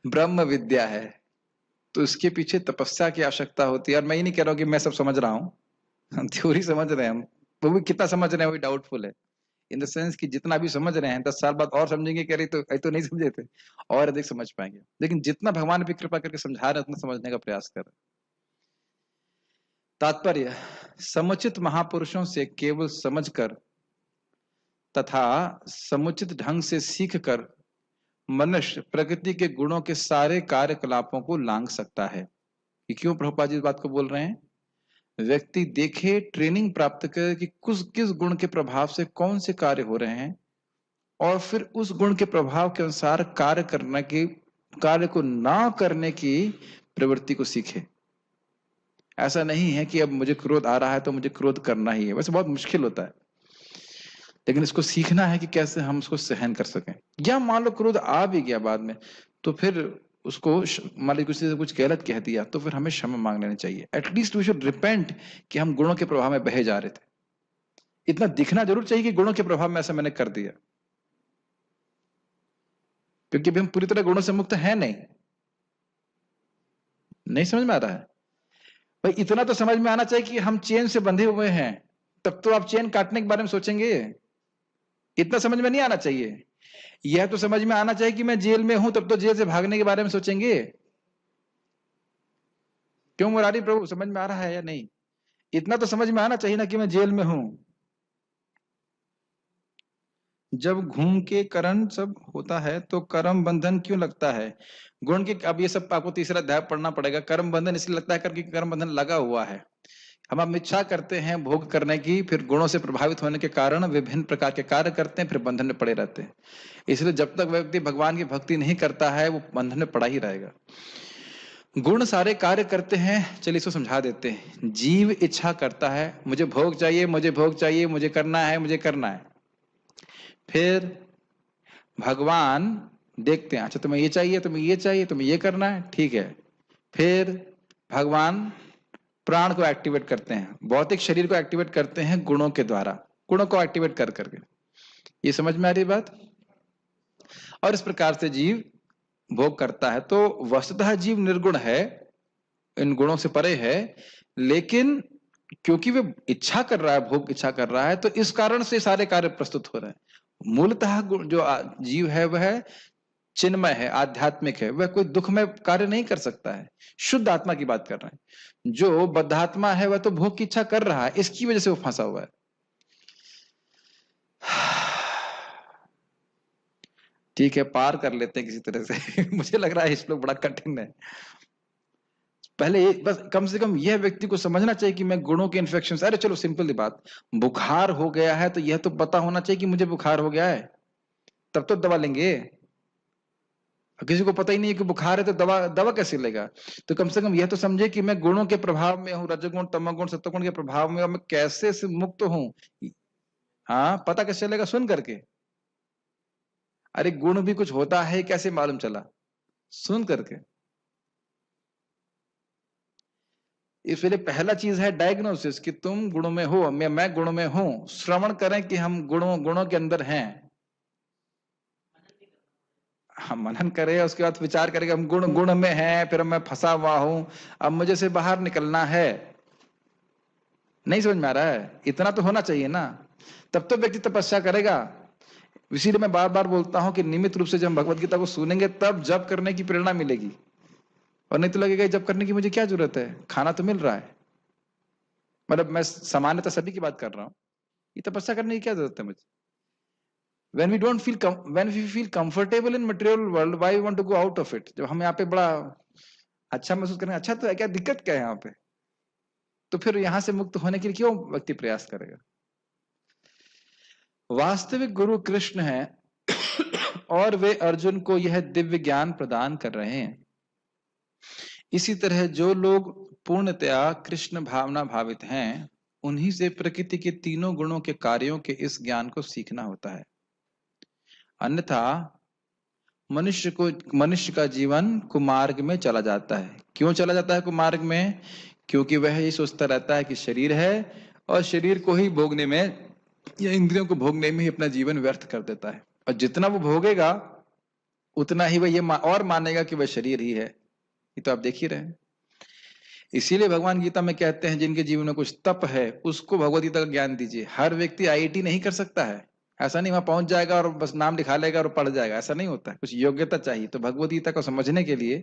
Speaker 1: ब्रह्म विद्या है। तो इसके पीछे तपस्या की आवश्यकता होती है। और मैं ये नहीं कह रहा हूँ कि मैं सब समझ रहा हूँ, थ्योरी समझ रहे हैं हम, वो भी कितना समझ रहे हैं वो डाउटफुल है। इन द सेंस कि जितना भी समझ रहे हैं 10 साल बाद और समझेंगे, कह रही तो नहीं समझे थे, और अधिक समझ पाएंगे। लेकिन जितना भगवान भी कृपा करके समझा रहे हैं उतना समझने का प्रयास कर रहे हैं। तात्पर्य, समुचित महापुरुषों से केवल समझकर तथा समुचित ढंग से सीखकर मनुष्य प्रकृति के गुणों के सारे कार्यकलापों को लांघ सकता है। कि क्यों प्रभुपाद जी इस बात को बोल रहे हैं, व्यक्ति देखे, ट्रेनिंग प्राप्त करे कि किस गुण के प्रभाव से कौन से कार्य हो रहे हैं, और फिर उस गुण के प्रभाव के अनुसार कार्य को ना करने की प्रवृत्ति को सीखे। ऐसा नहीं है कि अब मुझे क्रोध आ रहा है तो मुझे क्रोध करना ही है, वैसे बहुत मुश्किल होता है। लेकिन इसको सीखना है कि कैसे हम उसको सहन कर सकें। या मान लो क्रोध आ भी गया बाद में, तो फिर उसको मान लो किसी से कुछ गलत कह दिया तो फिर हमें क्षमा मांग लेनी चाहिए। एटलीस्ट वी शुड रिपेंट कि हम गुणों के प्रभाव में बहे जा रहे थे। इतना दिखना जरूर चाहिए कि गुणों के प्रभाव में ऐसा मैंने कर दिया, क्योंकि अभी हम पूरी तरह गुणों से मुक्त है नहीं। नहीं समझ में आ रहा है भाई, इतना तो समझ में आना चाहिए कि हम चेन से बंधे हुए हैं, तब तो आप चेन काटने के बारे में सोचेंगे। इतना समझ में नहीं आना चाहिए। यह तो समझ में आना चाहिए कि मैं जेल में हूं, तब तो जेल से भागने के बारे में सोचेंगे। क्यों मुरारी प्रभु, समझ में आ रहा है या नहीं? इतना तो समझ में आना चाहिए ना कि मैं जेल में हूं। जब घूम के कर्म सब होता है तो कर्म बंधन क्यों लगता है? गुण के, अब ये सब आपको तीसरा अध्याय पढ़ना पड़ेगा। कर्म बंधन इसलिए लगता है करके कर्म बंधन लगा हुआ है। हम अब इच्छा करते हैं भोग करने की, फिर गुणों से प्रभावित होने के कारण विभिन्न प्रकार के कार्य करते हैं, फिर बंधन में पड़े रहते हैं। इसलिए जब तक व्यक्ति भगवान की भक्ति नहीं करता है वो बंधन में पड़ा ही रहेगा। गुण सारे कार्य करते हैं। चलिए इसको समझा देते हैं। जीव इच्छा करता है, मुझे भोग चाहिए, मुझे भोग चाहिए, मुझे करना है, मुझे करना है। फिर भगवान देखते हैं, अच्छा तुम्हें ये चाहिए, तुम्हें ये चाहिए, तुम्हें ये करना है, ठीक है। फिर भगवान प्राण को एक्टिवेट करते हैं, भौतिक शरीर को एक्टिवेट करते हैं गुणों के द्वारा, गुणों को एक्टिवेट कर करके। ये समझ में आ रही बात? और इस प्रकार से जीव भोग करता है। तो वस्तुतः जीव निर्गुण है, इन गुणों से परे है, लेकिन क्योंकि वे इच्छा कर रहा है, भोग इच्छा कर रहा है, तो इस कारण से सारे कार्य प्रस्तुत हो रहे हैं। मूलतः जो जीव है वह चिन्मय है, आध्यात्मिक है, वह कोई दुख में कार्य नहीं कर सकता है। शुद्ध आत्मा की बात कर रहे हैं। जो बद्धात्मा है वह तो भोग की इच्छा कर रहा है, इसकी वजह से वो फंसा हुआ है। ठीक है, पार कर लेते हैं किसी तरह से मुझे लग रहा है इस लोग बड़ा कठिन है। पहले बस कम से कम यह व्यक्ति को समझना चाहिए कि मैं गुणों के इन्फेक्शन, अरे चलो सिंपल सी बात, बुखार हो गया है तो यह तो पता होना चाहिए कि मुझे बुखार हो गया है, तब तो दवा लेंगे। किसी को पता ही नहीं है कि बुखार है तो दवा दवा कैसे लेगा? तो कम से कम यह तो समझे कि मैं गुणों के प्रभाव में हूँ, रजोगुण तमोगुण सत्वगुण के प्रभाव में, और मैं कैसे से मुक्त हूं। हाँ, पता कैसे चलेगा? सुन करके। अरे गुण भी कुछ होता है, कैसे मालूम चला? सुन करके। इसलिए पहला चीज है डायग्नोसिस कि तुम गुणों में हो, मैं गुणों में हूं। श्रवण करें कि हम गुणों के अंदर हैं। हम मनन करें, उसके बाद विचार करें कि हम गुण में हैं, फिर मैं फंसा हुआ हूं, अब मुझे से बाहर निकलना है। नहीं समझ में आ रहा है? इतना तो होना चाहिए ना, तब तो व्यक्ति तपस्या करेगा। इसीलिए मैं बार बार बोलता हूं कि नियमित रूप से जब हम भगवत गीता को सुनेंगे तब जप करने की प्रेरणा मिलेगी, और नहीं तो लगेगा जप करने की मुझे क्या जरूरत है, खाना तो मिल रहा है। मतलब मैं सामान्यतः सभी की बात कर रहा हूं, ये तपस्या करने की क्या जरूरत है मुझे? when we feel comfortable in material world, why we want to go out of it? जब हम यहाँ पे बड़ा अच्छा महसूस करेंगे, अच्छा तो है, क्या दिक्कत क्या है यहाँ पे, तो फिर यहां से मुक्त होने के लिए क्यों व्यक्ति प्रयास करेगा? वास्तविक गुरु कृष्ण है और वे अर्जुन को यह दिव्य ज्ञान प्रदान कर रहे हैं। इसी तरह जो लोग पूर्णतया कृष्ण भावना भावित हैं, उन्हीं से प्रकृति के तीनों गुणों के कार्यों के इस ज्ञान को सीखना होता है। अन्यथा मनुष्य का जीवन कुमार्ग में चला जाता है। क्यों चला जाता है कुमार्ग में? क्योंकि वह ये सोचता रहता है कि शरीर है, और शरीर को ही भोगने में या इंद्रियों को भोगने में ही अपना जीवन व्यर्थ कर देता है, और जितना वो भोगेगा उतना ही वह ये और मानेगा कि वह शरीर ही है। ये तो आप देख ही रहे हैं। इसीलिए भगवान गीता में कहते हैं जिनके जीवन में कुछ तप है उसको भगवद गीता का ज्ञान दीजिए। हर व्यक्ति आईआईटी नहीं कर सकता है, ऐसा नहीं वहां पहुंच जाएगा और बस नाम लिखा लेगा और पढ़ जाएगा, ऐसा नहीं होता है। कुछ योग्यता चाहिए। तो भगवद गीता को समझने के लिए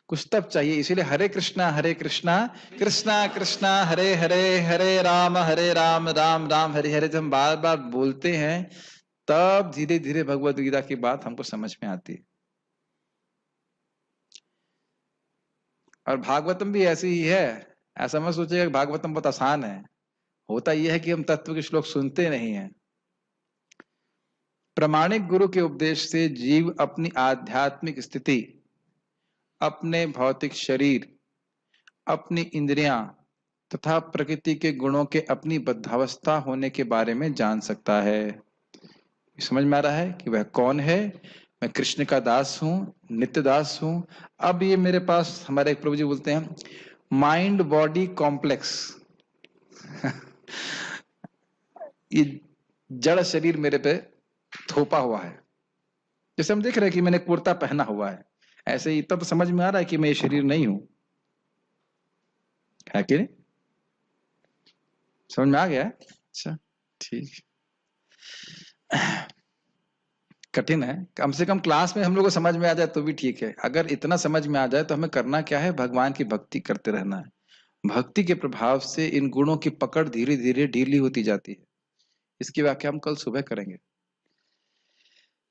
Speaker 1: कुछ तप चाहिए। इसीलिए हरे कृष्णा कृष्णा कृष्णा हरे हरे, हरे राम राम राम हरे हरे जब हम बार बार बोलते हैं तब धीरे धीरे भगवद गीता की बात हमको समझ में आती है। और भागवतम भी ऐसी ही है। ऐसा मत सोचिएगा भागवतम बहुत आसान है। होता यह है कि हम तत्व के श्लोक सुनते नहीं हैं। प्रामाणिक गुरु के उपदेश से जीव अपनी आध्यात्मिक स्थिति, अपने भौतिक शरीर, अपनी इंद्रियां तथा प्रकृति के गुणों के अपनी बद्धावस्था होने के बारे में जान सकता है। समझ में आ रहा है कि वह कौन है? मैं कृष्ण का दास हूं, नित्य दास हूं। अब ये मेरे पास, हमारे एक प्रभु जी बोलते हैं, माइंड बॉडी कॉम्प्लेक्स ये जड़ शरीर मेरे पे थोपा हुआ है। जैसे हम देख रहे हैं कि मैंने कुर्ता पहना हुआ है, ऐसे ही तब समझ में आ रहा है कि मैं ये शरीर नहीं हूं, है कि नहीं? समझ में आ गया? अच्छा, ठीक। कठिन है, कम से कम क्लास में हम लोग को समझ में आ जाए तो भी ठीक है। अगर इतना समझ में आ जाए तो हमें करना क्या है? भगवान की भक्ति करते रहना है। भक्ति के प्रभाव से इन गुणों की पकड़ धीरे धीरे ढीली होती जाती है। इसकी व्याख्या हम कल सुबह करेंगे।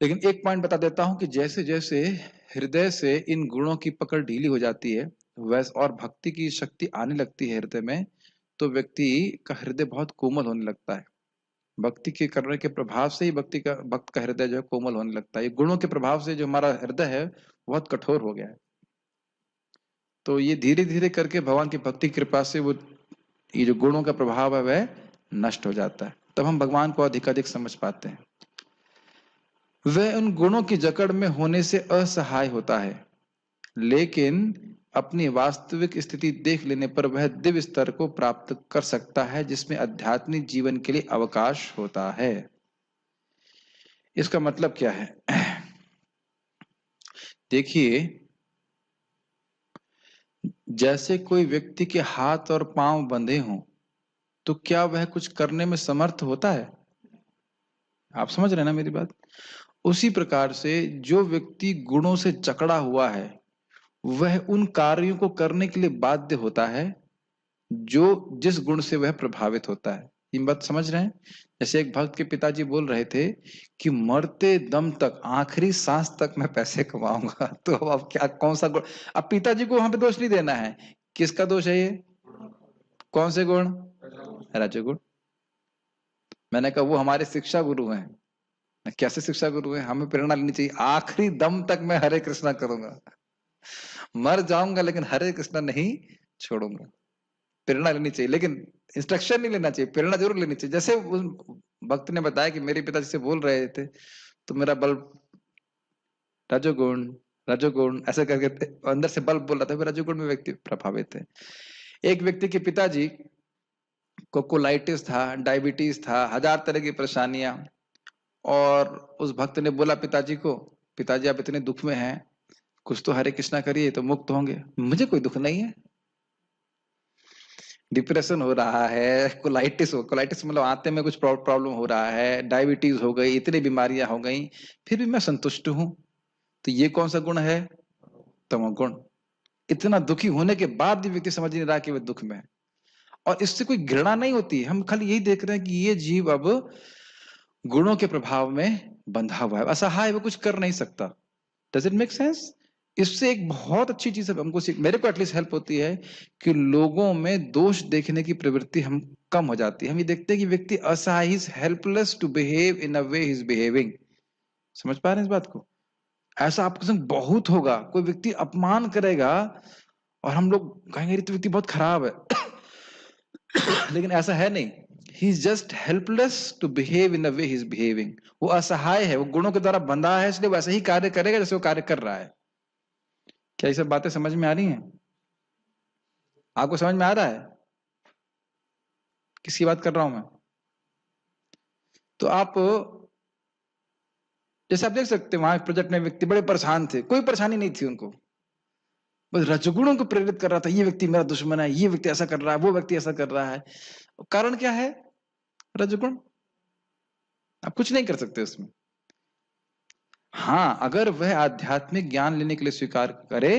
Speaker 1: लेकिन एक पॉइंट बता देता हूं कि जैसे जैसे हृदय से इन गुणों की पकड़ ढीली हो जाती है वैसे और भक्ति की शक्ति आने लगती है हृदय में, तो व्यक्ति का हृदय बहुत कोमल होने लगता है। भक्ति के करने के प्रभाव से ही भक्त का हृदय जो है कोमल होने लगता है। गुणों के प्रभाव से जो हमारा हृदय है बहुत कठोर हो गया है। तो ये धीरे धीरे करके भगवान की भक्ति की कृपा से वो ये जो गुणों का प्रभाव है वह नष्ट हो जाता है। तब हम भगवान को अधिक समझ पाते हैं। वह उन गुणों की जकड़ में होने से असहाय होता है, लेकिन अपनी वास्तविक स्थिति देख लेने पर वह दिव्य स्तर को प्राप्त कर सकता है जिसमें आध्यात्मिक जीवन के लिए अवकाश होता है। इसका मतलब क्या है? देखिए, जैसे कोई व्यक्ति के हाथ और पांव बंधे हों तो क्या वह कुछ करने में समर्थ होता है? आप समझ रहे हैं ना मेरी बात? उसी प्रकार से जो व्यक्ति गुणों से जकड़ा हुआ है वह उन कार्यों को करने के लिए बाध्य होता है जो जिस गुण से वह प्रभावित होता है। ये बात समझ रहे हैं? जैसे एक भक्त के पिताजी बोल रहे थे कि मरते दम तक, आखिरी सांस तक मैं पैसे कमाऊंगा। तो अब क्या, कौन सा गुण? अब पिताजी को वहां पे दोष नहीं देना है किसका दोष है ये? कौन से गुण? रजोगुण। मैंने कहा वो हमारे शिक्षा गुरु हैं। कैसे शिक्षा गुरु हैं? हमें प्रेरणा लेनी चाहिए, आखिरी दम तक मैं हरे कृष्णा करूंगा, मर जाऊंगा लेकिन हरे कृष्णा नहीं छोड़ूंगा। प्रेरणा लेनी चाहिए, लेकिन इंस्ट्रक्शन नहीं लेना चाहिए, प्रेरणा जरूर लेनी चाहिए। जैसे उस भक्त ने बताया कि मेरे पिताजी से बोल रहे थे तो मेरा बल्ब रजोगुण रजोगुण ऐसे करके अंदर से बल्ब बोल रहा था, रजोगुण में व्यक्ति प्रभावित है। एक व्यक्ति के पिताजी को कोलाइटिस था, डायबिटीज था, हजार तरह की परेशानियां, और उस भक्त ने बोला पिताजी को, पिताजी आप इतने दुख में हैं, कुछ तो हरे कृष्णा करिए तो मुक्त होंगे। मुझे कोई दुख नहीं है, डिप्रेशन हो रहा है, कोलाइटिस मतलब आंते में कुछ प्रॉब्लम हो रहा है, डायबिटीज हो गई, इतनी बीमारियां हो गई, फिर भी मैं संतुष्ट हूं। तो ये कौन सा गुण है? तमोगुण। इतना दुखी होने के बाद भी व्यक्ति समझ नहीं रहा कि वह दुख में है, और इससे कोई घृणा नहीं होती। हम खाली यही देख रहे हैं कि ये जीव अब गुणों के प्रभाव में बंधा हुआ है, असहाय, वो कुछ कर नहीं सकता। Does it make sense? इससे एक बहुत अच्छी चीज है हमको मेरे को एटलीस्ट हेल्प होती है कि लोगों में दोष देखने की प्रवृत्ति हम कम हो जाती है। हम ये देखते हैं कि व्यक्ति असहाय, he is helpless to behave in a way he is behaving. समझ पा रहे हैं इस बात को? ऐसा आपके संग बहुत होगा, कोई व्यक्ति अपमान करेगा और हम लोग कहेंगे तो व्यक्ति बहुत खराब है लेकिन ऐसा है नहीं, he is just helpless to behave in the way he is behaving. वो असहाय है, वो गुणों के द्वारा बंधा है, इसलिए वैसे ही कार्य करेगा जैसे वो कार्य कर रहा है। क्या ये सब बातें समझ में आ रही हैं? आपको समझ में आ रहा है किसकी बात कर रहा हूं मैं? तो आप जैसे आप देख सकते हैं वहां प्रोजेक्ट में व्यक्ति बड़े परेशान थे, कोई परेशानी नहीं थी उनको, बस रजगुणों को प्रेरित कर रहा था, ये व्यक्ति मेरा दुश्मन है, ये व्यक्ति ऐसा कर रहा है, वो व्यक्ति ऐसा कर रहा है। कारण क्या है? रजगुण। आप कुछ नहीं कर सकते उसमें। हाँ, अगर वह आध्यात्मिक ज्ञान लेने के लिए स्वीकार करे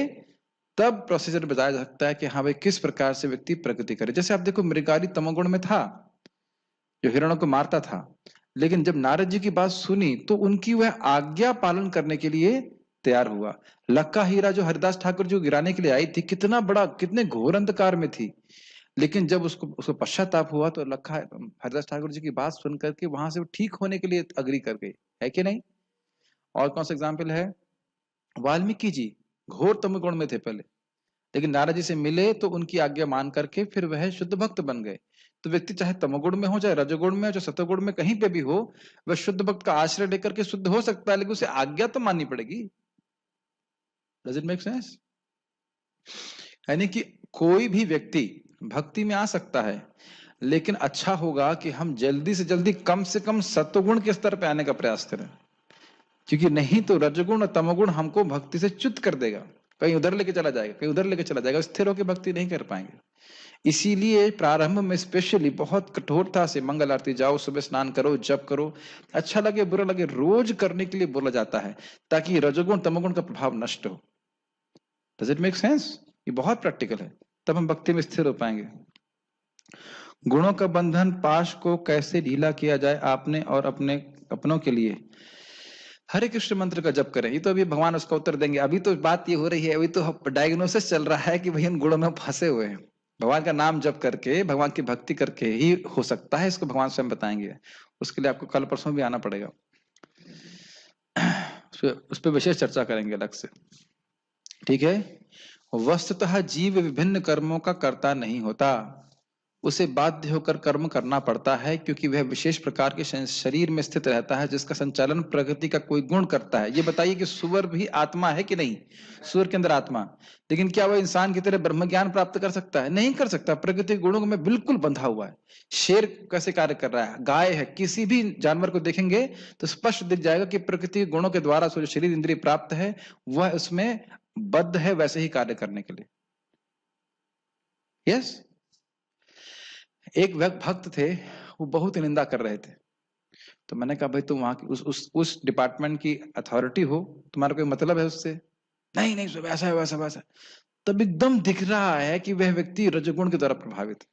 Speaker 1: तब प्रोसीजर बताया जा सकता है कि हाँ भाई किस प्रकार से व्यक्ति प्रगति करे। जैसे आप देखो मृगारी तमोगुण में था, जो हिरणों को मारता था, लेकिन जब नारद जी की बात सुनी तो उनकी वह आज्ञा पालन करने के लिए तैयार हुआ। लक्का हीरा जो हरिदास ठाकुर जी को गिराने के लिए आई थी, कितना बड़ा, कितने घोर अंधकार में थी, लेकिन जब उसको उसको पश्चाताप हुआ तो लक्का हरिदास ठाकुर जी की बात सुन करके वहां से वो ठीक होने के लिए अग्री कर गई, है कि नहीं? और कौन सा एग्जाम्पल है? वाल्मीकि जी घोर तमोगुण में थे पहले, लेकिन नारद जी से मिले तो उनकी आज्ञा मान करके फिर वह शुद्ध भक्त बन गए। तो व्यक्ति चाहे तमोगुण में हो, चाहे रजोगुण में हो, चाहे सतोगुण में, कहीं पे भी हो, वह शुद्ध भक्त का आश्रय लेकर के शुद्ध हो सकता है, लेकिन उसे आज्ञा तो माननी पड़ेगी। Does it make sense? यानी कि कोई भी व्यक्ति भक्ति में आ सकता है, लेकिन अच्छा होगा कि हम जल्दी से कम सत्वगुण के स्तर पे आने का प्रयास करें, क्योंकि नहीं तो रजगुण और तमोगुण हमको भक्ति से च्युत कर देगा, कहीं उधर लेके चला जाएगा, कहीं उधर लेके चला जाएगा, स्थिर होकर भक्ति नहीं कर पाएंगे। इसीलिए प्रारंभ में स्पेशली बहुत कठोरता से मंगल आरती जाओ, सुबह स्नान करो, जप करो, अच्छा लगे बुरा लगे रोज करने के लिए बोला जाता है, ताकि रजोगुण तमोगुण का प्रभाव नष्ट हो। Does it make sense? ये बहुत प्रैक्टिकल है, तब हम भक्ति में स्थिर हो पाएंगे। गुणों का बंधन पाश को कैसे ढीला किया जाए आपने और अपने अपनों के लिए? हरे कृष्ण मंत्र का जप करें, ये तो अभी भगवान उसका उत्तर देंगे। अभी तो बात ये हो रही है, अभी तो डायग्नोसिस चल रहा है कि भाई इन गुणों में फंसे हुए हैं। भगवान का नाम जप करके, भगवान की भक्ति करके ही हो सकता है, इसको भगवान स्वयं बताएंगे। उसके लिए आपको कल परसों भी आना पड़ेगा, उस पर विशेष चर्चा करेंगे अलग से, ठीक है? वस्तुतः जीव विभिन्न कर्मों का कर्ता नहीं होता, उसे बाध्य होकर कर्म करना पड़ता है, क्योंकि वह विशेष प्रकार के शरीर में स्थित रहता है जिसका संचालन प्रकृति का कोई गुण करता है। ये बताइए कि सुअर भी आत्मा है कि नहीं? सुअर के अंदर आत्मा, लेकिन क्या वह इंसान की तरह ब्रह्म ज्ञान प्राप्त कर सकता है? नहीं कर सकता, प्रकृति के गुणों में बिल्कुल बंधा हुआ है। शेर कैसे कार्य कर रहा है, गाय है, किसी भी जानवर को देखेंगे तो स्पष्ट दिख जाएगा कि प्रकृति के गुणों के द्वारा जो शरीर इंद्रिय प्राप्त है वह उसमें बद्ध है वैसे ही कार्य करने के लिए। यस। एक भक्त थे, वो बहुत निंदा कर रहे थे, तो मैंने कहा भाई तुम वहां की उस डिपार्टमेंट की अथॉरिटी हो, तुम्हारा कोई मतलब है उससे? नहीं नहीं सब ऐसा है वैसा वैसा। तब एकदम दिख रहा है कि वह व्यक्ति रजोगुण के द्वारा प्रभावित है।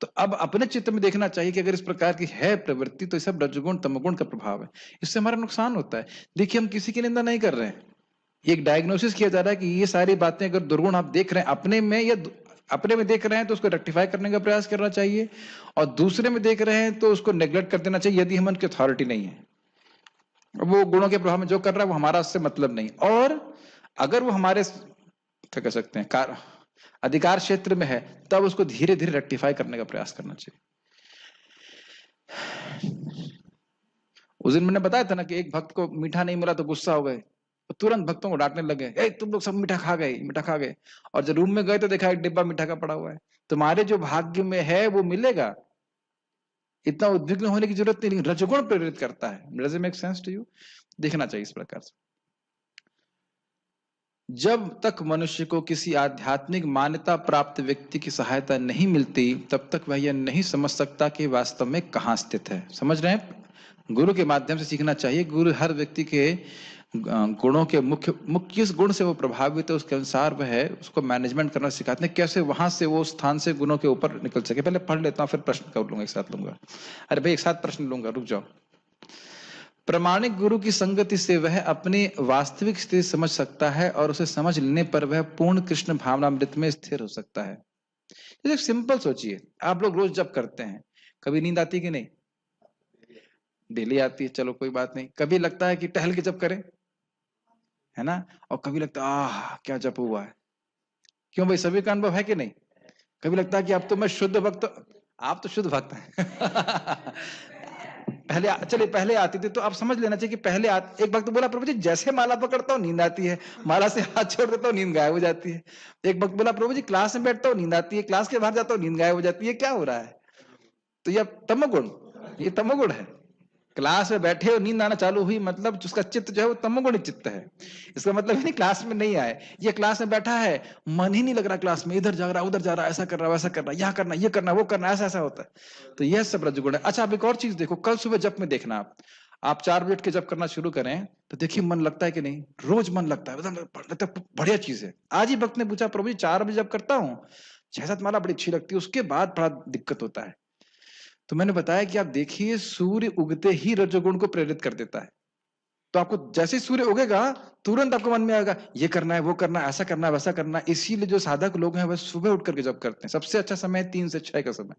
Speaker 1: तो अब अपने चित्त में देखना चाहिए कि अगर इस प्रकार की है प्रवृत्ति तो ये सब रजोगुण तमोगुण का प्रभाव है, इससे हमारा नुकसान होता है। देखिए हम किसी की निंदा नहीं कर रहे हैं, एक डायग्नोसिस किया जा रहा है कि ये सारी बातें अगर दुर्गुण आप देख रहे हैं अपने में, या अपने में देख रहे हैं तो उसको रेक्टिफाई करने का प्रयास करना चाहिए, और दूसरे में देख रहे हैं तो उसको नेग्लेक्ट कर देना चाहिए यदि हम उनकी अथॉरिटी नहीं है। वो गुणों के प्रभाव में जो कर रहा है वो हमारा उससे मतलब नहीं, और अगर वो हमारे क्या कह सकते हैं अधिकार क्षेत्र में है तब उसको धीरे धीरे रेक्टिफाई करने का प्रयास करना चाहिए। उस दिन मैंने बताया था ना कि एक भक्त को मीठा नहीं मिला तो गुस्सा हो गए, तो तुरंत भक्तों को डांटने लगे, ए तुम लोग सब मीठा खा गए, मीठा खा गए। और जब रूम में गए तो देखा एक डिब्बा मीठा का पड़ा हुआ है। तुम्हारे जो भाग्य में है वो मिलेगा, इतना उद्विग्न होने की जरूरत नहीं। रजोगुण प्रेरित करता है। Does it make sense to you? देखना चाहिए इस प्रकार से। जब तक मनुष्य को किसी आध्यात्मिक मान्यता प्राप्त व्यक्ति की सहायता नहीं मिलती तब तक वह यह नहीं समझ सकता कि वास्तव में कहाँ स्थित है। समझ रहे हैं? गुरु के माध्यम से सीखना चाहिए। गुरु हर व्यक्ति के गुणों के मुख्य किस गुण से वो प्रभावित है उसके अनुसार वह है उसको मैनेजमेंट करना सिखाते हैं, कैसे वहां से वो स्थान से गुणों के ऊपर निकल सके। पहले पढ़ लेता हूँ फिर प्रश्न कर लूंगा, एक साथ लूंगा। अरे भाई एक साथ प्रश्न लूंगा, रुक जाओ। प्रामाणिक गुरु की संगति से वह अपनी वास्तविक स्थिति समझ सकता है और उसे समझ लेने पर वह पूर्ण कृष्ण भावनामृत में स्थिर हो सकता है। एक सिंपल सोचिए, आप लोग रोज जप करते हैं, कभी नींद आती कि नहीं? डेली आती है, चलो कोई बात नहीं। कभी लगता है कि टहल के जप करें, है ना? और कभी लगता है आह क्या जप हुआ है। क्यों भाई, सभी का अनुभव है कि नहीं? कभी लगता है कि अब तो मैं शुद्ध भक्त, आप तो शुद्ध भक्त हैं। पहले आती थी तो आप समझ लेना चाहिए कि एक भक्त बोला प्रभु जी जैसे माला पकड़ता हूँ नींद आती है, माला से हाथ छोड़ देता हूँ नींद गायब हो जाती है। एक भक्त बोला प्रभु जी क्लास में बैठता हूँ नींद आती है, क्लास के बाहर जाता हूँ नींद गायब हो जाती है। क्या हो रहा है? तो ये तमोगुण, ये तमोगुण है। क्लास में बैठे हो नींद आना चालू हुई मतलब उसका चित्त जो है वो तमोगुण चित्त है। इसका मतलब नहीं क्लास में नहीं आए, ये क्लास में बैठा है, मन ही नहीं लग रहा क्लास में, इधर जा रहा उधर जा रहा, ऐसा कर रहा वैसा कर रहा, यहाँ करना ये करना वो करना, ऐसा ऐसा होता है। तो यह सब रजोगुण है। अच्छा आप एक और चीज देखो, कल सुबह जप में देखना, आप 4 बजे उठ के जप करना शुरू करें तो देखिए मन लगता है कि नहीं? रोज मन लगता है, बढ़िया चीज है। आज ही भक्त ने पूछा प्रभु जी 4 बजे जप करता हूँ, 6-7 माला बड़ी अच्छी लगती है, उसके बाद बड़ा दिक्कत होता है। तो मैंने बताया कि आप देखिए सूर्य उगते ही रजोगुण को प्रेरित कर देता है। तो आपको जैसे सूर्य उगेगा तुरंत आपको मन में आएगा ये करना है वो करना है, ऐसा करना है वैसा करना है। इसीलिए जो साधक लोग हैं वह सुबह उठ करके जब करते हैं। सबसे अच्छा समय 3 से 6 का समय,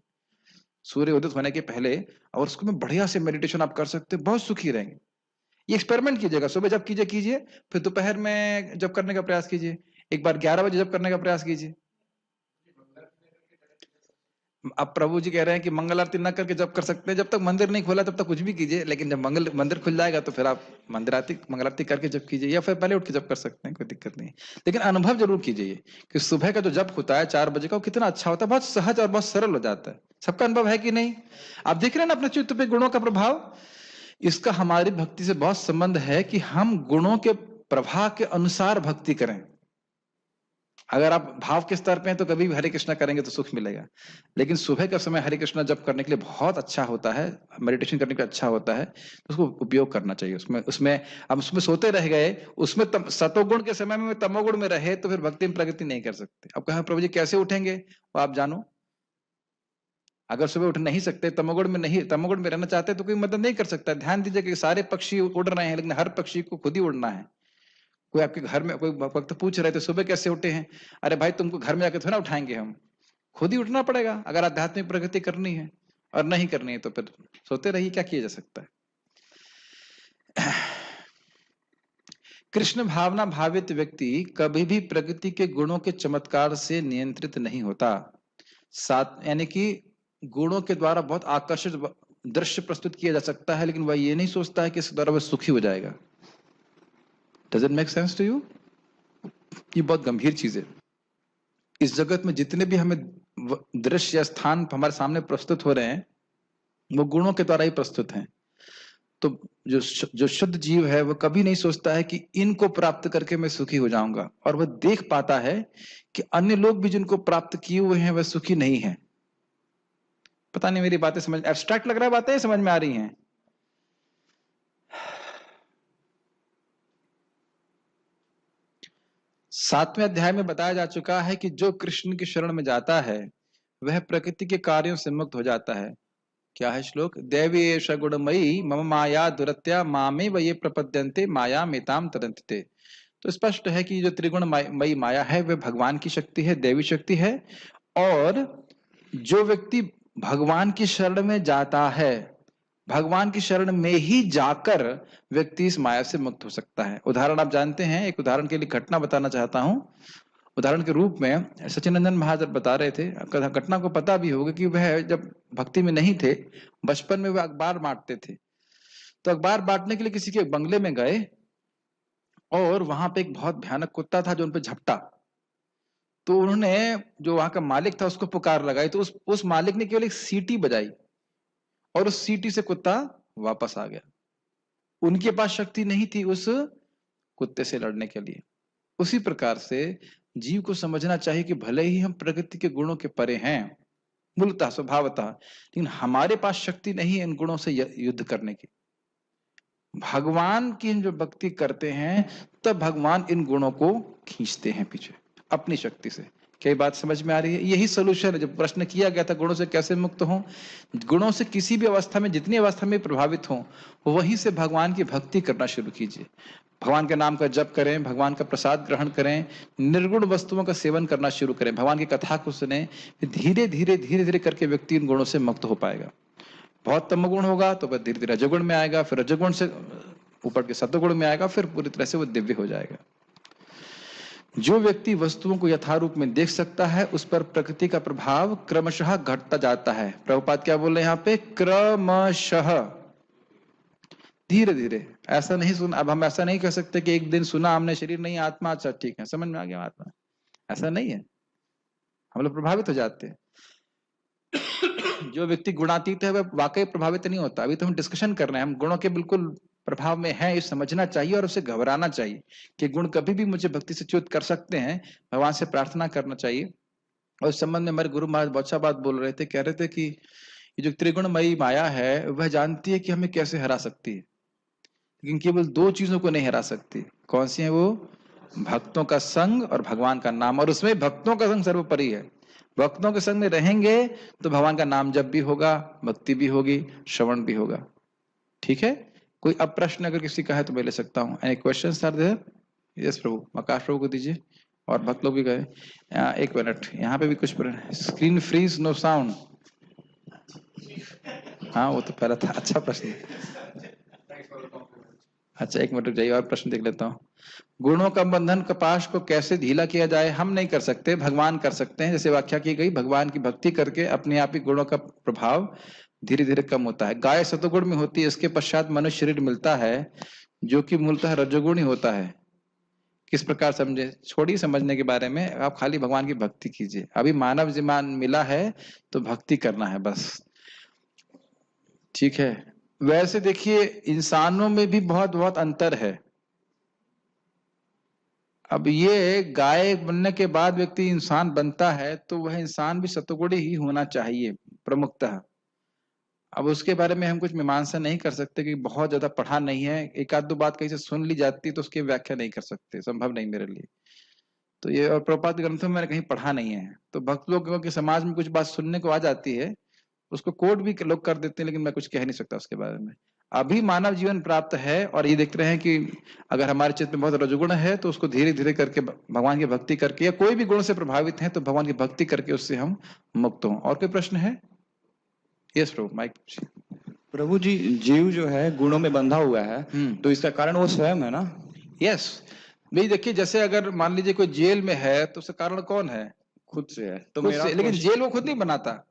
Speaker 1: सूर्य उदित होने के पहले, और उसको में बढ़िया से मेडिटेशन आप कर सकते हैं, बहुत सुखी रहेंगे। ये एक्सपेरिमेंट कीजिएगा, सुबह जब कीजिए, फिर दोपहर में जब करने का प्रयास कीजिए, एक बार 11 बजे जब करने का प्रयास कीजिए। अब प्रभु जी कह रहे हैं कि मंगल आरती न करके जब कर सकते हैं, जब तक मंदिर नहीं खोला तब तक कुछ भी कीजिए, लेकिन जब मंदिर खुल जाएगा तो फिर आप मंगल आरती करके जब कीजिए, या फिर पहले उठ के जब कर सकते हैं, कोई दिक्कत नहीं। लेकिन अनुभव जरूर कीजिए कि सुबह का जो जप होता है 4 बजे का, वो कितना अच्छा होता है, बहुत सहज और बहुत सरल हो जाता है। सबका अनुभव है कि नहीं? आप देख रहे हैं ना अपने चित्त पे गुणों का प्रभाव। इसका हमारी भक्ति से बहुत संबंध है कि हम गुणों के प्रभाव के अनुसार भक्ति करें। अगर आप भाव के स्तर पे हैं तो कभी भी हरे कृष्णा करेंगे तो सुख मिलेगा, लेकिन सुबह का समय हरे कृष्णा जप करने के लिए बहुत अच्छा होता है, मेडिटेशन करने के लिए अच्छा होता है, तो उसको उपयोग करना चाहिए। उसमें अब उसमें सोते रह गए, उसमें सतोगुण के समय में तमोगुण में रहे तो फिर भक्ति में प्रगति नहीं कर सकते। अब कहा प्रभु जी कैसे उठेंगे, वो आप जानो। अगर सुबह उठ नहीं सकते, तमोगुण में रहना चाहते तो कोई मदद नहीं कर सकता। ध्यान दीजिए कि सारे पक्षी उड़ रहे हैं, लेकिन हर पक्षी को खुद ही उड़ना है। कोई आपके घर में कोई वक्त पूछ रहे थे सुबह कैसे उठे हैं, अरे भाई तुमको घर में जाके थोड़ा उठाएंगे हम, खुद ही उठना पड़ेगा अगर आध्यात्मिक प्रगति करनी है। और नहीं करनी है तो फिर सोते रहिए, क्या किया जा सकता है। कृष्ण भावना भावित व्यक्ति कभी भी प्रकृति के गुणों के चमत्कार से नियंत्रित नहीं होता। साथ यानी कि गुणों के द्वारा बहुत आकर्षित दृश्य प्रस्तुत किया जा सकता है, लेकिन वह ये नहीं सोचता है कि इसके द्वारा वह सुखी हो जाएगा। Does it make sense to you? ये बहुत गंभीर चीज है। इस जगत में जितने भी हमें दृश्य या स्थान हमारे सामने प्रस्तुत हो रहे हैं वो गुणों के द्वारा ही प्रस्तुत हैं। तो जो शुद्ध जीव है वो कभी नहीं सोचता है कि इनको प्राप्त करके मैं सुखी हो जाऊंगा, और वह देख पाता है कि अन्य लोग भी जिनको प्राप्त किए हुए हैं वह सुखी नहीं है। पता नहीं मेरी बातें समझ, एब्स्ट्रैक्ट लग रहा है, बातें समझ में आ रही हैं? 7वें अध्याय में बताया जा चुका है कि जो कृष्ण की शरण में जाता है वह प्रकृति के कार्यों से मुक्त हो जाता है। क्या है श्लोक? देवी एष गुणमयी मम माया दुरत्या मामे व ये प्रपद्यन्ते माया मेताम तरन्ते। तो स्पष्ट है कि जो त्रिगुणमयी माया है वह भगवान की शक्ति है, देवी शक्ति है। और जो व्यक्ति भगवान की शरण में जाता है, भगवान की शरण में ही जाकर व्यक्ति इस माया से मुक्त हो सकता है। उदाहरण आप जानते हैं, एक उदाहरण के लिए घटना बताना चाहता हूं। उदाहरण के रूप में सचिनंदन महाराज बता रहे थे, घटना को पता भी होगा कि वह जब भक्ति में नहीं थे, बचपन में वह अखबार बांटते थे। तो अखबार बांटने के लिए किसी के बंगले में गए और वहां पे एक बहुत भयानक कुत्ता था जो उन पे झपटा। तो उन्होंने, जो वहां का मालिक था, उसको पुकार लगाई। तो उस मालिक ने केवल एक सीटी बजाई और उस सीटी से कुत्ता वापस आ गया। उनके पास शक्ति नहीं थी उस कुत्ते से लड़ने के लिए। उसी प्रकार से जीव को समझना चाहिए कि भले ही हम प्रकृति के गुणों के परे हैं मूलतः स्वभावतः, लेकिन हमारे पास शक्ति नहीं है इन गुणों से युद्ध करने की। भगवान की जो भक्ति करते हैं तब भगवान इन गुणों को खींचते हैं पीछे अपनी शक्ति से। क्या बात समझ में आ रही है? यही सोल्यूशन है। जब प्रश्न किया गया था गुणों से कैसे मुक्त हो, गुणों से किसी भी अवस्था में, जितनी अवस्था में प्रभावित हो, वहीं से भगवान की भक्ति करना शुरू कीजिए। भगवान के नाम का जप करें, भगवान का प्रसाद ग्रहण करें, निर्गुण वस्तुओं का सेवन करना शुरू करें, भगवान की कथा को सुने। धीरे धीरे धीरे धीरे करके व्यक्ति इन गुणों से मुक्त हो पाएगा। बहुत तमगुण होगा तो वह धीरे धीरे रजोगुण में आएगा, फिर रजोगुण से ऊपर के सत्वगुण में आएगा, फिर पूरी तरह से वो दिव्य हो जाएगा। जो व्यक्ति वस्तुओं को यथारूप में देख सकता है उस पर प्रकृति का प्रभाव क्रमशः घटता जाता है। प्रभुपाद क्या बोल रहे हैं यहाँ पे? क्रमशः, धीरे धीरे। ऐसा नहीं सुना, अब हम ऐसा नहीं कह सकते कि एक दिन सुना हमने शरीर नहीं आत्मा, अच्छा ठीक है समझ में आ गया आत्मा, ऐसा नहीं है। हम लोग प्रभावित हो जाते हैं। जो व्यक्ति गुणातीत है वह वाकई प्रभावित नहीं होता। अभी तो हम डिस्कशन कर रहे हैं, हम गुणों के बिल्कुल प्रभाव में है, ये समझना चाहिए और उसे घबराना चाहिए कि गुण कभी भी मुझे भक्ति से च्युत कर सकते हैं। भगवान से प्रार्थना करना चाहिए। और इस संबंध में हमारे गुरु महाराज बहुत अच्छा बात बोल रहे थे, कह रहे थे कि ये जो त्रिगुणमयी माया है वह जानती है कि हमें कैसे हरा सकती है, लेकिन केवल दो चीजों को नहीं हरा सकती। कौन सी है वो? भक्तों का संग और भगवान का नाम। और उसमें भक्तों का संग सर्वोपरि है। भक्तों के संग में रहेंगे तो भगवान का नाम जप भी होगा, भक्ति भी होगी, श्रवण भी होगा। ठीक है? कोई अब प्रश्न अगर किसी का है तो मैं ले सकता हूँ। Any questions are there? Yes Prabhu, Akash Prabhu को दीजिए और भक्त लोग भी गए। एक मिनट, यहाँ पे भी कुछ स्क्रीन फ्रीज नो साउंड। हाँ वो तो पहला था, अच्छा प्रश्न। अच्छा एक मिनट रुक जाइए और प्रश्न देख लेता हूँ। गुणों का बंधन कपाश को कैसे ढीला किया जाए? हम नहीं कर सकते, भगवान कर सकते हैं। जैसे व्याख्या की गई, भगवान की भक्ति करके अपने आप ही गुणों का प्रभाव धीरे धीरे कम होता है। गाय सतोगुण में होती है, इसके पश्चात मनुष्य शरीर मिलता है जो कि मूलतः रजोगुण ही होता है। किस प्रकार समझे? छोड़िए समझने के बारे में, आप खाली भगवान की भक्ति कीजिए। अभी मानव जीवन मिला है तो भक्ति करना है बस। ठीक है? वैसे देखिए इंसानों में भी बहुत बहुत अंतर है। अब ये गाय बनने के बाद व्यक्ति इंसान बनता है तो वह इंसान भी सतोगुणी ही होना चाहिए प्रमुखतः। अब उसके बारे में हम कुछ मीमांसा नहीं कर सकते कि बहुत ज्यादा पढ़ा नहीं है। एक आध दो बात कहीं से सुन ली जाती तो उसकी व्याख्या नहीं कर सकते, संभव नहीं मेरे लिए। तो ये और प्रभुपाद ग्रंथों में मैंने कहीं पढ़ा नहीं है। तो भक्त लोगों के समाज में कुछ बात सुनने को आ जाती है, उसको कोट भी लोग कर देते हैं, लेकिन मैं कुछ कह नहीं सकता उसके बारे में। अभी मानव जीवन प्राप्त है और ये देख रहे हैं कि अगर हमारे चित्त में बहुत रजोगुण है तो उसको धीरे धीरे करके भगवान की भक्ति करके, या कोई भी गुण से प्रभावित है तो भगवान की भक्ति करके उससे हम मुक्त हों। और कोई प्रश्न है? यस प्रभु, माइक।
Speaker 3: प्रभु जी, जीव जो है गुणों में बंधा हुआ है, तो इसका कारण वो स्वयं है ना?
Speaker 1: यस भाई, देखिए जैसे अगर मान लीजिए कोई जेल में है तो उसका कारण कौन है?
Speaker 3: खुद से है। तो
Speaker 1: खुद
Speaker 3: मेरा
Speaker 1: से, लेकिन जेल वो खुद नहीं बनाता।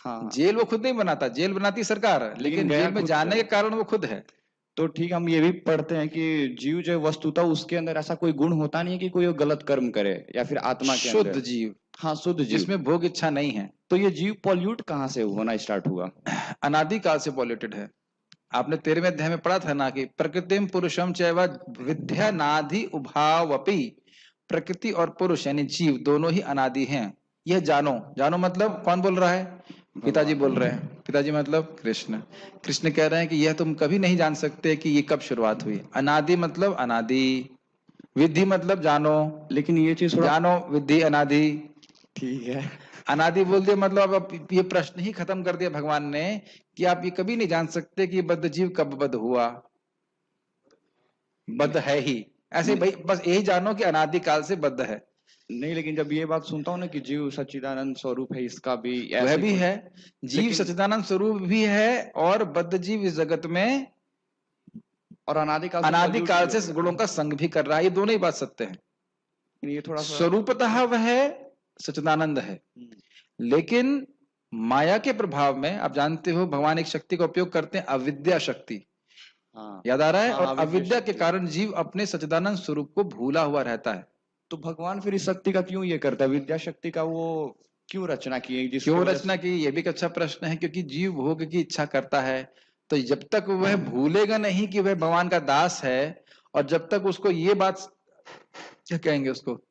Speaker 3: हाँ,
Speaker 1: जेल वो खुद नहीं बनाता, जेल बनाती सरकार, लेकिन जेल में जाने के कारण वो खुद है।
Speaker 3: तो ठीक, हम ये भी पढ़ते हैं कि जीव जो वस्तुतः उसके अंदर ऐसा कोई गुण होता नहीं है कि कोई गलत कर्म करे, या फिर आत्मा के अंदर
Speaker 1: शुद्ध जीव।
Speaker 3: हाँ, शुद्ध जीव,
Speaker 1: जिसमें भोग इच्छा नहीं है।
Speaker 3: तो ये जीव पॉल्यूट कहाँ से होना स्टार्ट हुआ?
Speaker 1: अनादि काल से पॉल्यूटेड है। आपने 13वें अध्याय में पढ़ा था ना कि प्रकृतिम पुरुषम चैव विद्या नाधि उभावपि। प्रकृति और पुरुष यानी जीव दोनों ही अनादि हैं। यह जानो। जानो मतलब कौन बोल रहा है? पिताजी बोल रहे हैं। पिताजी मतलब कृष्ण। कृष्ण कह रहे हैं कि यह तुम कभी नहीं जान सकते कि ये कब शुरुआत हुई। अनादि मतलब अनादि, विधि मतलब जानो।
Speaker 3: लेकिन ये चीज थोड़ा
Speaker 1: जानो विधि अनादि।
Speaker 3: ठीक है,
Speaker 1: अनादि बोल दिया मतलब अब ये प्रश्न ही खत्म कर दिया भगवान ने कि आप ये कभी नहीं जान सकते कि बद्ध जीव कब बद्ध हुआ। बद्ध है ही, ऐसे भाई बस यही जानो कि अनादिकाल से बद्ध है।
Speaker 3: नहीं, लेकिन जब ये बात सुनता हूँ ना कि जीव सच्चिदानंद स्वरूप है, इसका भी
Speaker 1: वह
Speaker 3: ऐसे
Speaker 1: भी
Speaker 3: कोई-
Speaker 1: है, जीव
Speaker 3: लेकिन-
Speaker 1: सच्चिदानंद स्वरूप भी है और बद्ध जीव इस जगत में
Speaker 3: और अनादिकाल
Speaker 1: अनादिकाल
Speaker 3: pollute भी
Speaker 1: से गुणों का संग भी कर रहा है। ये दोनों ही बात सत्य है।
Speaker 3: है। ये थोड़ा सा
Speaker 1: स्वरूपतः वह सच्चिदानंद है, लेकिन माया के प्रभाव में आप जानते हो भगवान एक शक्ति का उपयोग करते हैं, अविद्या शक्ति।
Speaker 3: हाँ,
Speaker 1: याद आ रहा है?
Speaker 3: हाँ,
Speaker 1: और
Speaker 3: अविद्या
Speaker 1: अविद्या के
Speaker 3: शक्ति।
Speaker 1: कारण जीव अपने सच्चिदानंद स्वरूप को भूला हुआ रहता है।
Speaker 3: तो भगवान फिर इस शक्ति का क्यों ये करता है, विद्या शक्ति का वो क्यों रचना की है, जिसकी
Speaker 1: क्यों
Speaker 3: वजह
Speaker 1: रचना की, ये भी एक अच्छा प्रश्न है। क्योंकि जीव भोग की इच्छा करता है, तो जब तक वह भूलेगा नहीं कि वह भगवान का दास है, और जब तक उसको ये बात क्या कहेंगे, उसको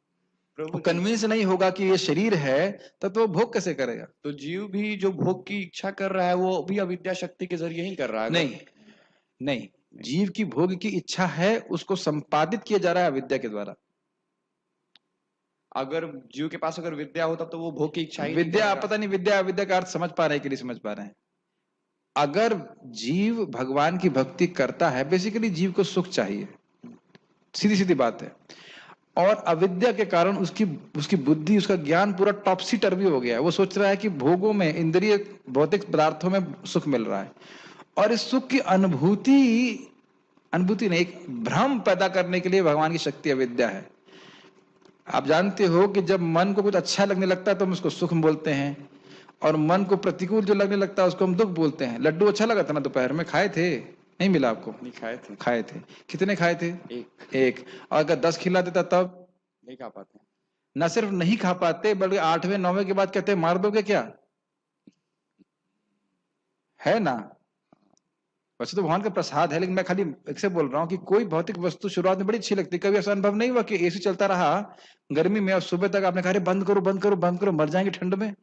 Speaker 3: प्रभु जी,
Speaker 1: कन्विंस नहीं होगा कि ये शरीर है, तब तो वो भोग कैसे करेगा?
Speaker 3: तो जीव भी जो भोग की इच्छा कर रहा है वो भी अविद्या शक्ति के जरिए ही कर रहा है।
Speaker 1: नहीं नहीं, जीव की भोग की इच्छा है, उसको संपादित किया जा रहा है अविद्या के द्वारा।
Speaker 3: अगर जीव के पास अगर विद्या हो तब तो वो भोग की इच्छा ही नहीं
Speaker 1: विद्या,
Speaker 3: करेगा।
Speaker 1: पता नहीं विद्या अविद्या का अर्थ समझ पा रहे हैं कि नहीं समझ पा रहे हैं। अगर जीव भगवान की भक्ति करता है, बेसिकली जीव को सुख चाहिए, सीधी सीधी बात है। और अविद्या के कारण उसकी उसकी बुद्धि, उसका ज्ञान पूरा टॉपसी टर्वी हो गया है। वो सोच रहा है कि भोगों में, इंद्रिय भौतिक पदार्थों में सुख मिल रहा है, और इस सुख की अनुभूति नहीं, एक भ्रम पैदा करने के लिए भगवान की शक्ति अविद्या है। आप जानते हो कि जब मन को कुछ अच्छा लगने लगता है तो हम उसको सुख बोलते हैं, और मन को प्रतिकूल जो लगने लगता है उसको हम दुख बोलते हैं। लड्डू अच्छा लगा था ना, दोपहर में खाए थे? नहीं मिला आपको?
Speaker 3: नहीं खाए थे।
Speaker 1: खाए थे। कितने खाए थे? एक। और अगर 10 खिला देता तब?
Speaker 3: नहीं खा पाते।
Speaker 1: न सिर्फ नहीं खा पाते, बल्कि 8वें 9वें के बाद कहते हैं मार दोगे क्या? है ना? वैसे तो भगवान का प्रसाद है, लेकिन मैं खाली एक से बोल रहा हूं कि कोई भौतिक वस्तु शुरुआत में बड़ी अच्छी लगती है। कभी ऐसा अनुभव नहीं हुआ कि एसी चलता रहा गर्मी में और सुबह तक आपने कहा बंद करो बंद करो बंद करो, मर जाएंगे ठंड में?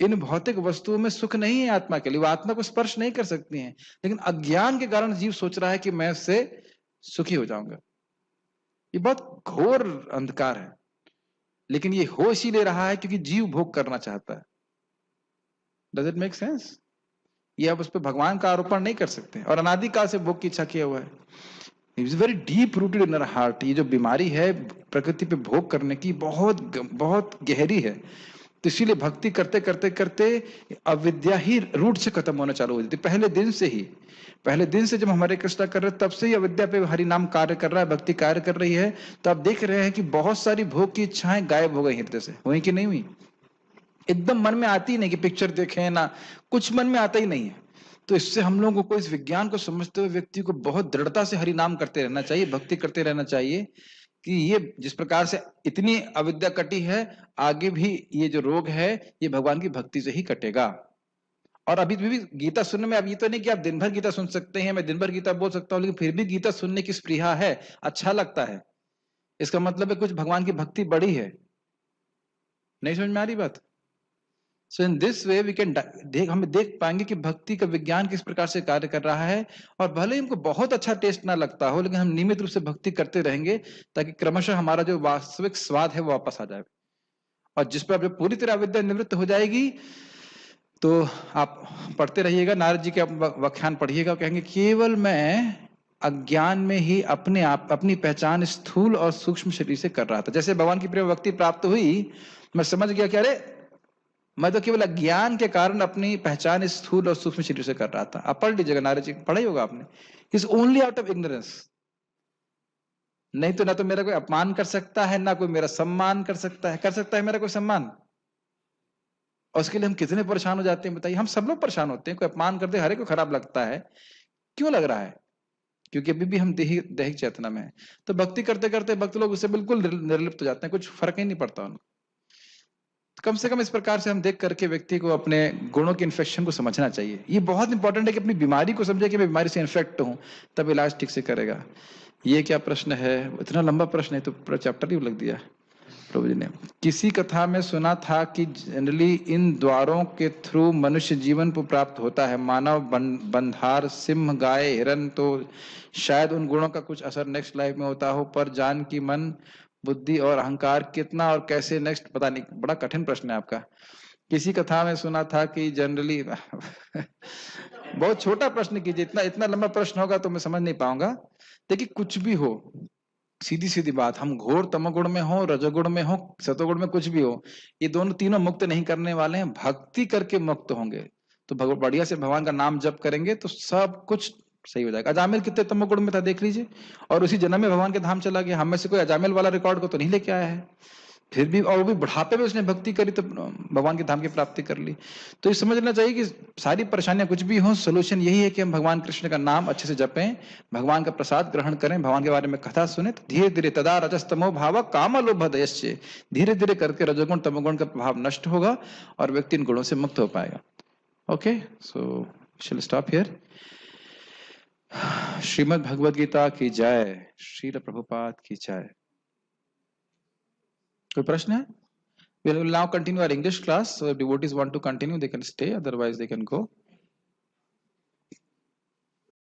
Speaker 1: इन भौतिक वस्तुओं में सुख नहीं है आत्मा के लिए, वो आत्मा को स्पर्श नहीं कर सकती हैं। लेकिन अज्ञान के कारण जीव सोच रहा है कि मैं इससे सुखी हो जाऊंगा। ये बहुत घोर अंधकार है, लेकिन ये हो इसीलिए रहा है क्योंकि जीव भोग करना चाहता है। Does it make sense? ये आप उस पर भगवान का आरोपण नहीं कर सकते, और अनादिकाल से भोग की इच्छा किया हुआ है। It is very deep rooted in our heart. ये जो बीमारी है प्रकृति पे भोग करने की, बहुत बहुत गहरी है। तो इसीलिए भक्ति करते करते करते अविद्या ही रूट से खत्म होना चालू हो जाती। पहले दिन से जब हमारे कृष्णा कर रहे तब से ही अविद्या पे हरि नाम कार्य कर रहा है, भक्ति कार्य कर रही है। तो आप देख रहे हैं कि बहुत सारी भोग की इच्छाएं गायब हो गई हृदय से। हुई कि नहीं हुई? एकदम मन में आती ही नहीं कि पिक्चर देखें ना, कुछ मन में आता ही नहीं है। तो इससे हम लोगों को, इस विज्ञान को समझते हुए व्यक्ति को बहुत दृढ़ता से हरि नाम करते रहना चाहिए, भक्ति करते रहना चाहिए कि ये जिस प्रकार से इतनी अविद्या कटी है, आगे भी ये जो रोग है ये भगवान की भक्ति से ही कटेगा। और अभी भी गीता सुनने में, अब ये तो नहीं कि आप दिन भर गीता सुन सकते हैं, मैं दिन भर गीता बोल सकता हूँ, लेकिन फिर भी गीता सुनने की स्पृहा है, अच्छा लगता है, इसका मतलब है कुछ भगवान की भक्ति बड़ी है। नहीं समझ में आ रही बात? So in this way we can हम देख पाएंगे कि भक्ति का विज्ञान किस प्रकार से कार्य कर रहा है। और भले ही हमको बहुत अच्छा टेस्ट ना लगता हो, लेकिन हम नियमित रूप से भक्ति करते रहेंगे ताकि क्रमशः हमारा जो वास्तविक स्वाद है वो वापस आ जाए। और जिस पर जब पूरी तरह अविद्या निवृत्त हो जाएगी तो आप पढ़ते रहिएगा, नारद जी के व्याख्यान पढ़िएगा, कहेंगे केवल मैं अज्ञान में ही अपने आप अपनी पहचान स्थूल और सूक्ष्म शरीर से कर रहा था। जैसे भगवान की प्रेम भक्ति प्राप्त हुई, मैं समझ गया कि अरे मैं तो केवल अज्ञान के कारण अपनी पहचान स्थूल और सूक्ष्म शरीर से कर रहा था। आप पढ़ लीजिएगा, नारद जी पढ़ा ही होगा आपने। Is only out of ignorance. नहीं तो ना तो मेरा कोई अपमान कर सकता है, ना कोई मेरा सम्मान कर सकता है मेरा कोई सम्मान। और उसके लिए हम कितने परेशान हो जाते हैं बताइए। हम सब लोग परेशान होते हैं, कोई अपमान करते हर एक को खराब लगता है। क्यों लग रहा है? क्योंकि अभी भी हम दैहिक चेतना में है। तो भक्ति करते करते भक्त लोग उससे बिल्कुल निर्लिप्त हो जाते हैं, कुछ फर्क ही नहीं पड़ता उनको। कम से कम इस प्रकार से हम देख करके व्यक्ति को अपने गुणों के इन्फेक्शन को समझना चाहिए। ये बहुत इंपॉर्टेंट है कि अपनी बीमारी को समझे कि मैं बीमारी से इन्फेक्ट हूं, तब इलाज ठीक से करेगा। ये क्या प्रश्न है? इतना लंबा प्रश्न है तो पूरा चैप्टर ही लग दिया प्रभु जी ने। किसी कथा में सुना था कि जनरली इन द्वारों के थ्रू मनुष्य जीवन को प्राप्त होता है। मानव, बंधार, सिंह, गाय, हिरन, तो शायद उन गुणों का कुछ असर नेक्स्ट लाइफ में होता हो, पर जान की मन, बुद्धि और अहंकार कितना और कैसे नेक्स्ट पता नहीं। बड़ा कठिन प्रश्न है आपका। किसी कथा में सुना था कि जनरली बहुत छोटा प्रश्न कीजिए, इतना लंबा प्रश्न होगा तो मैं समझ नहीं पाऊंगा। देखिए कुछ भी हो, सीधी सीधी बात, हम घोर तमोगुण में हो, रजोगुण में हो, सतोगुण में कुछ भी हो, ये दोनों तीनों मुक्त नहीं करने वाले हैं, भक्ति करके मुक्त होंगे। तो बढ़िया से भगवान का नाम जप करेंगे तो सब कुछ सही हो जाएगा। अजामिल कितने तमोगुण में था देख लीजिए, और उसी जन्म में भगवान के धाम चला गया। हम में से कोई अजामिल वाला रिकॉर्ड को तो नहीं लेके आया है, फिर भी, और वो भी बुढ़ापे में उसने भक्ति करी तो भगवान की धाम की प्राप्ति कर ली। तो ये समझना चाहिए कि सारी परेशानियां कुछ भी हो, सोल्यूशन यही है कि हम भगवान कृष्ण का नाम अच्छे से जपें, भगवान का प्रसाद ग्रहण करें, भगवान के बारे में कथा सुने, तो धीरे धीरे तदा रजस्तमो भाव काम लोभदयश्च, धीरे धीरे करके रजोगुण तमोगुण का प्रभाव नष्ट होगा और व्यक्ति इन गुणों से मुक्त हो पाएगा। Okay, so shall stop here. Shrimad Bhagavad Gita की जय, श्रील प्रभुपाद की जय। कोई प्रश्न है? We will now continue our English class. So if devotees want to continue, they can stay. Otherwise, they can go.